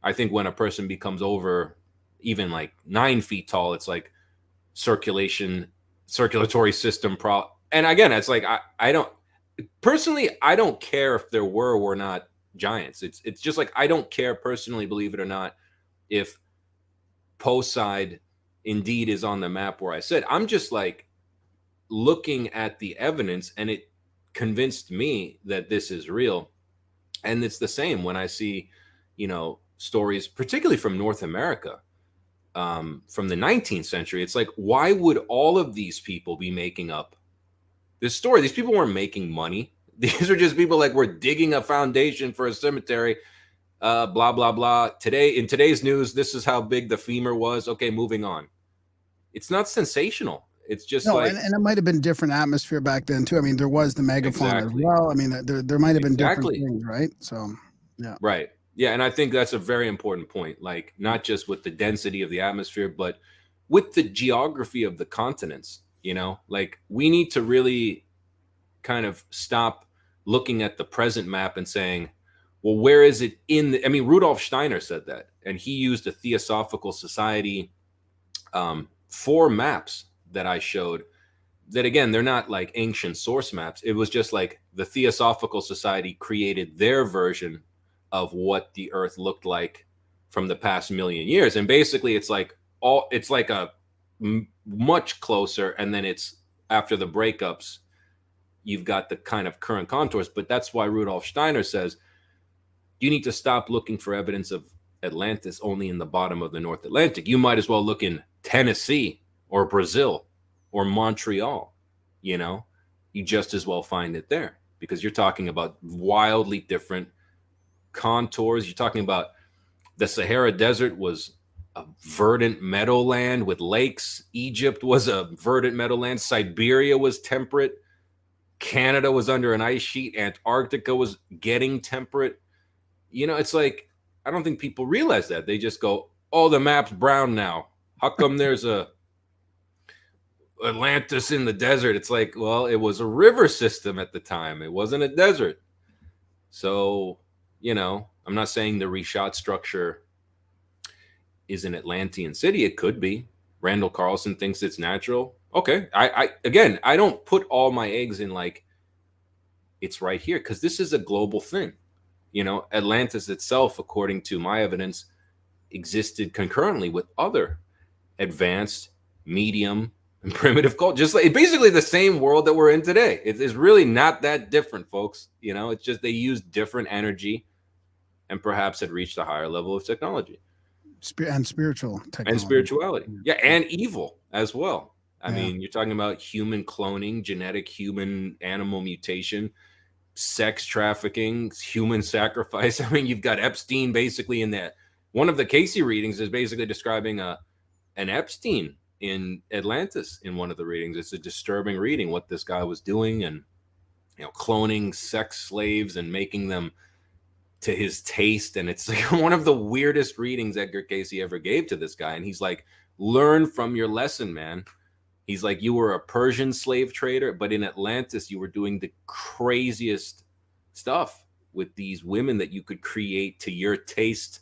S2: I think when a person becomes over even like 9 feet tall, it's like circulatory system and again, it's like I don't personally, I don't care if there were or not giants. It's just like, I don't care personally, believe it or not, if Poseid indeed is on the map where I said. I'm just like looking at the evidence, and it convinced me that this is real. And it's the same when I see, you know, stories, particularly from North America, from the 19th century. It's like, why would all of these people be making up this story? These people weren't making money. These are just people like, we're digging a foundation for a cemetery, blah blah blah. In today's news, this is how big the femur was. Okay, moving on. It's not sensational. It's just
S1: No,
S2: like,
S1: and it might have been different atmosphere back then too. I mean, there was the megaphone as well. I mean, there might have been different things, right? So, yeah.
S2: Right. Yeah, and I think that's a very important point. Like, not just with the density of the atmosphere, but with the geography of the continents. You know, like, we need to really kind of stop looking at the present map and saying, well, where is it in the, I mean, Rudolf Steiner said that, and he used a Theosophical Society 4 maps that I showed, that again, they're not like ancient source maps. It was just like the Theosophical Society created their version of what the earth looked like from the past million years. And basically it's like a much closer, and then it's after the breakups, you've got the kind of current contours. But that's why Rudolf Steiner says you need to stop looking for evidence of Atlantis only in the bottom of the North Atlantic. You might as well look in Tennessee or Brazil or Montreal. You know, you just as well find it there, because you're talking about wildly different contours. You're talking about the Sahara Desert was a verdant meadowland with lakes. Egypt was a verdant meadowland. Siberia was temperate. Canada was under an ice sheet. Antarctica was getting temperate. You know, it's like, I don't think people realize that. They just go, oh, the map's brown now. How come there's a Atlantis in the desert? It's like, well, it was a river system at the time. It wasn't a desert. So, you know, I'm not saying the reshot structure is an Atlantean city. It could be. Randall Carlson thinks it's natural. Okay. Again, I don't put all my eggs in like, it's right here, because this is a global thing. You know, Atlantis itself, according to my evidence, existed concurrently with other advanced, medium, and primitive culture. Just like basically the same world that we're in today. It is really not that different, folks. You know, it's just they use different energy and perhaps had reached a higher level of technology.
S1: And spiritual technology.
S2: And spirituality. Yeah, and evil as well. I mean, you're talking about human cloning, genetic human animal mutation, sex trafficking, human sacrifice. I mean, you've got Epstein basically in that. One of the Casey readings is basically describing an Epstein in Atlantis in one of the readings. It's a disturbing reading, what this guy was doing, and, you know, cloning sex slaves and making them to his taste. And it's like one of the weirdest readings Edgar Casey ever gave to this guy. And he's like, learn from your lesson, man. He's like, you were a Persian slave trader, but in Atlantis, you were doing the craziest stuff with these women that you could create to your taste.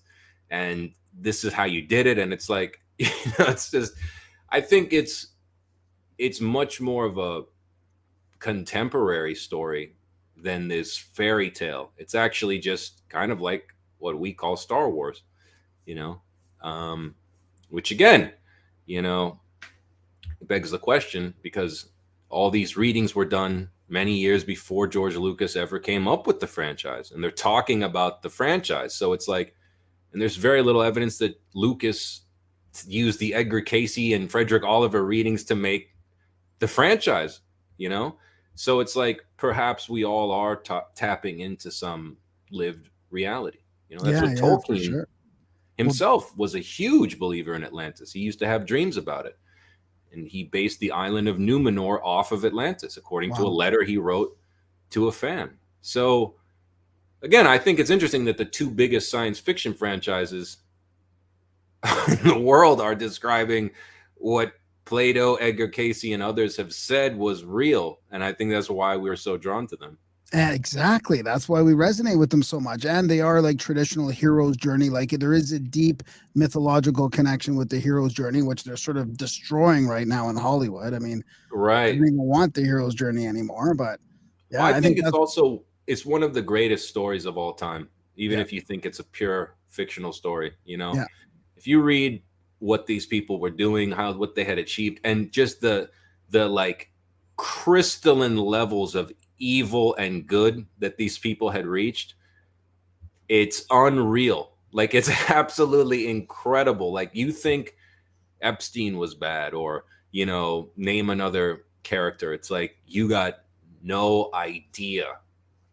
S2: And this is how you did it. And it's like, you know, it's just, I think it's much more of a contemporary story than this fairy tale. It's actually just kind of like what we call Star Wars, you know, which again, you know, begs the question, because all these readings were done many years before George Lucas ever came up with the franchise, and they're talking about the franchise. So it's like, and there's very little evidence that Lucas used the Edgar Casey and Frederick Oliver readings to make the franchise, you know? So it's like, perhaps we all are tapping into some lived reality. You know, that's what Tolkien himself was a huge believer in Atlantis. He used to have dreams about it. And he based the island of Numenor off of Atlantis, according to a letter he wrote to a fan. So, again, I think it's interesting that the two biggest science fiction franchises in the world are describing what Plato, Edgar Casey, and others have said was real. And I think that's why we're so drawn to them.
S1: Exactly. That's why we resonate with them so much. And they are like traditional hero's journey. Like, there is a deep mythological connection with the hero's journey, which they're sort of destroying right now in Hollywood. I mean,
S2: right.
S1: I don't even want the hero's journey anymore, but yeah,
S2: well, I think it's one of the greatest stories of all time, even if you think it's a pure fictional story, you know, if you read what these people were doing, what they had achieved, and just the like crystalline levels of evil and good that these people had reached, it's unreal. Like, it's absolutely incredible. Like, you think Epstein was bad, or, you know, name another character. It's like, you got no idea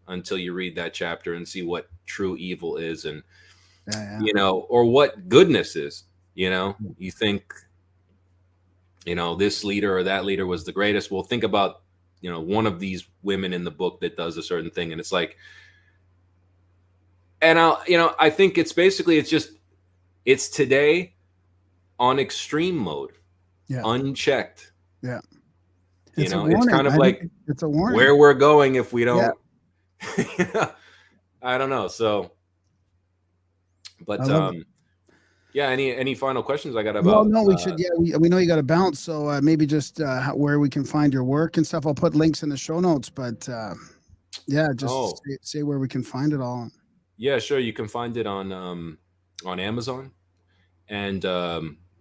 S2: until you read that chapter and see what true evil is, and
S1: Yeah.
S2: you know, or what goodness is. You know, you think, you know, this leader or that leader was the greatest. Well, think about, you know, one of these women in the book that does a certain thing, and it's like, and you know, I think it's basically, it's today on extreme mode, unchecked.
S1: Yeah.
S2: You
S1: It's
S2: know,
S1: a warning.
S2: it's kind of like
S1: it's a warning
S2: where we're going if we don't. I don't know. So, but yeah. Any final questions I got about?
S1: Well, no, we should. Yeah, we know you got to bounce. So maybe just where we can find your work and stuff. I'll put links in the show notes. But yeah, just say where we can find it all.
S2: Yeah, sure. You can find it on Amazon, and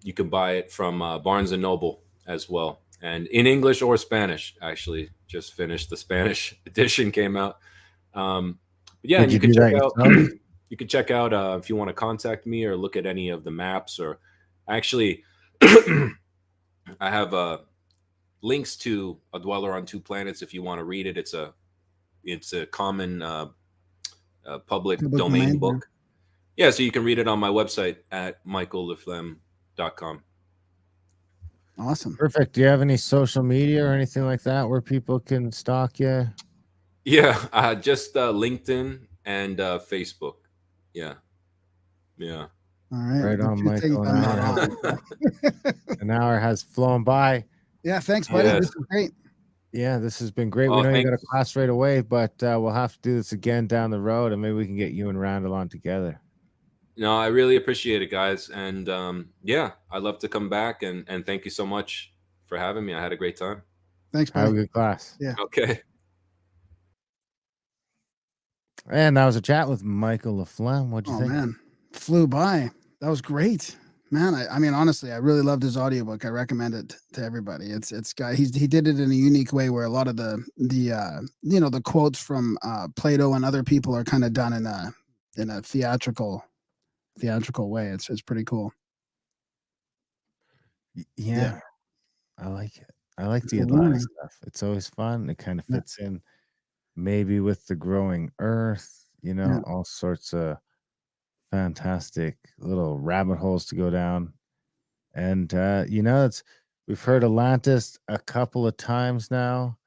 S2: you can buy it from Barnes and Noble as well, and in English or Spanish. Actually, just finished the Spanish edition, came out. Yeah, and you can check out. You can check out if you want to contact me or look at any of the maps, or actually, I have links to A Dweller on Two Planets if you want to read it. It's a common public domain book. Yeah, so you can read it on my website at michaelleflem.com.
S1: Awesome.
S3: Perfect. Do you have any social media or anything like that where people can stalk you?
S2: Yeah, just LinkedIn and Facebook. Yeah.
S1: All right.
S3: Right on, Michael. An hour has flown by.
S1: Yeah, thanks, buddy.
S2: Yes.
S1: This is great.
S3: Yeah, this has been great. We know you got a class right away, but we'll have to do this again down the road, and maybe we can get you and Randall on together.
S2: No, I really appreciate it, guys. And yeah, I'd love to come back, and thank you so much for having me. I had a great time.
S1: Thanks, buddy.
S3: Have a good class.
S1: Yeah.
S2: Okay.
S3: And that was a chat with Michael LaFlemme. What'd you think?
S1: Man, flew by. That was great, man. I mean, honestly, I really loved his audiobook. I recommend it to everybody. It's he did it in a unique way where a lot of the you know, the quotes from Plato and other people are kind of done in a theatrical way. It's pretty cool.
S3: Yeah. I like it. I like the Atlantis stuff. It's always fun. It kind of fits in maybe with the growing earth, you know, all sorts of fantastic little rabbit holes to go down. And you know, we've heard Atlantis a couple of times now.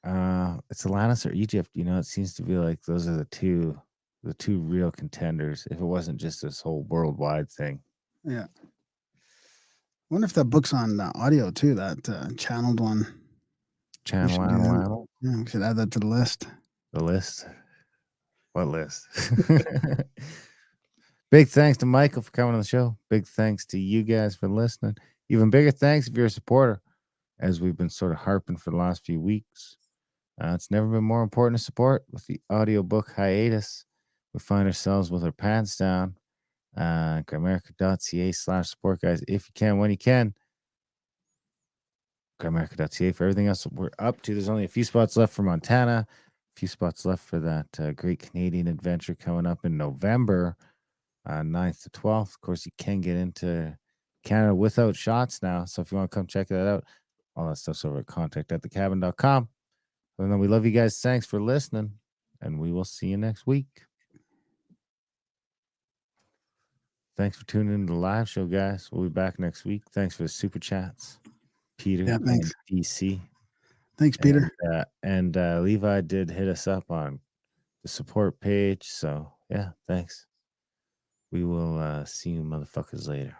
S3: It's Atlantis or Egypt, you know. It seems to be like those are the two real contenders, if it wasn't just this whole worldwide thing.
S1: Yeah. I wonder if that book's on audio too, that channeled one.
S3: Channel.
S1: Yeah, we should add that to the list.
S3: The list? What list? Big thanks to Michael for coming on the show. Big thanks to you guys for listening. Even bigger thanks if you're a supporter, as we've been sort of harping for the last few weeks. It's never been more important to support. With the audiobook hiatus, we find ourselves with our pants down. Grimerica.ca/support, guys. If you can, when you can. Grimerica.ca for everything else we're up to. There's only a few spots left for Montana, a few spots left for that great Canadian adventure coming up in November, 9th to 12th. Of course, you can get into Canada without shots now. So if you want to come check that out, all that stuff's over at contact@thecabin.com. And then we love you guys. Thanks for listening, and we will see you next week. Thanks for tuning in to the live show, guys. We'll be back next week. Thanks for the super chats, Peter.
S1: Yeah, thanks.
S3: And DC.
S1: Thanks, Peter.
S3: And Levi did hit us up on the support page. So yeah, thanks. We will see you motherfuckers later.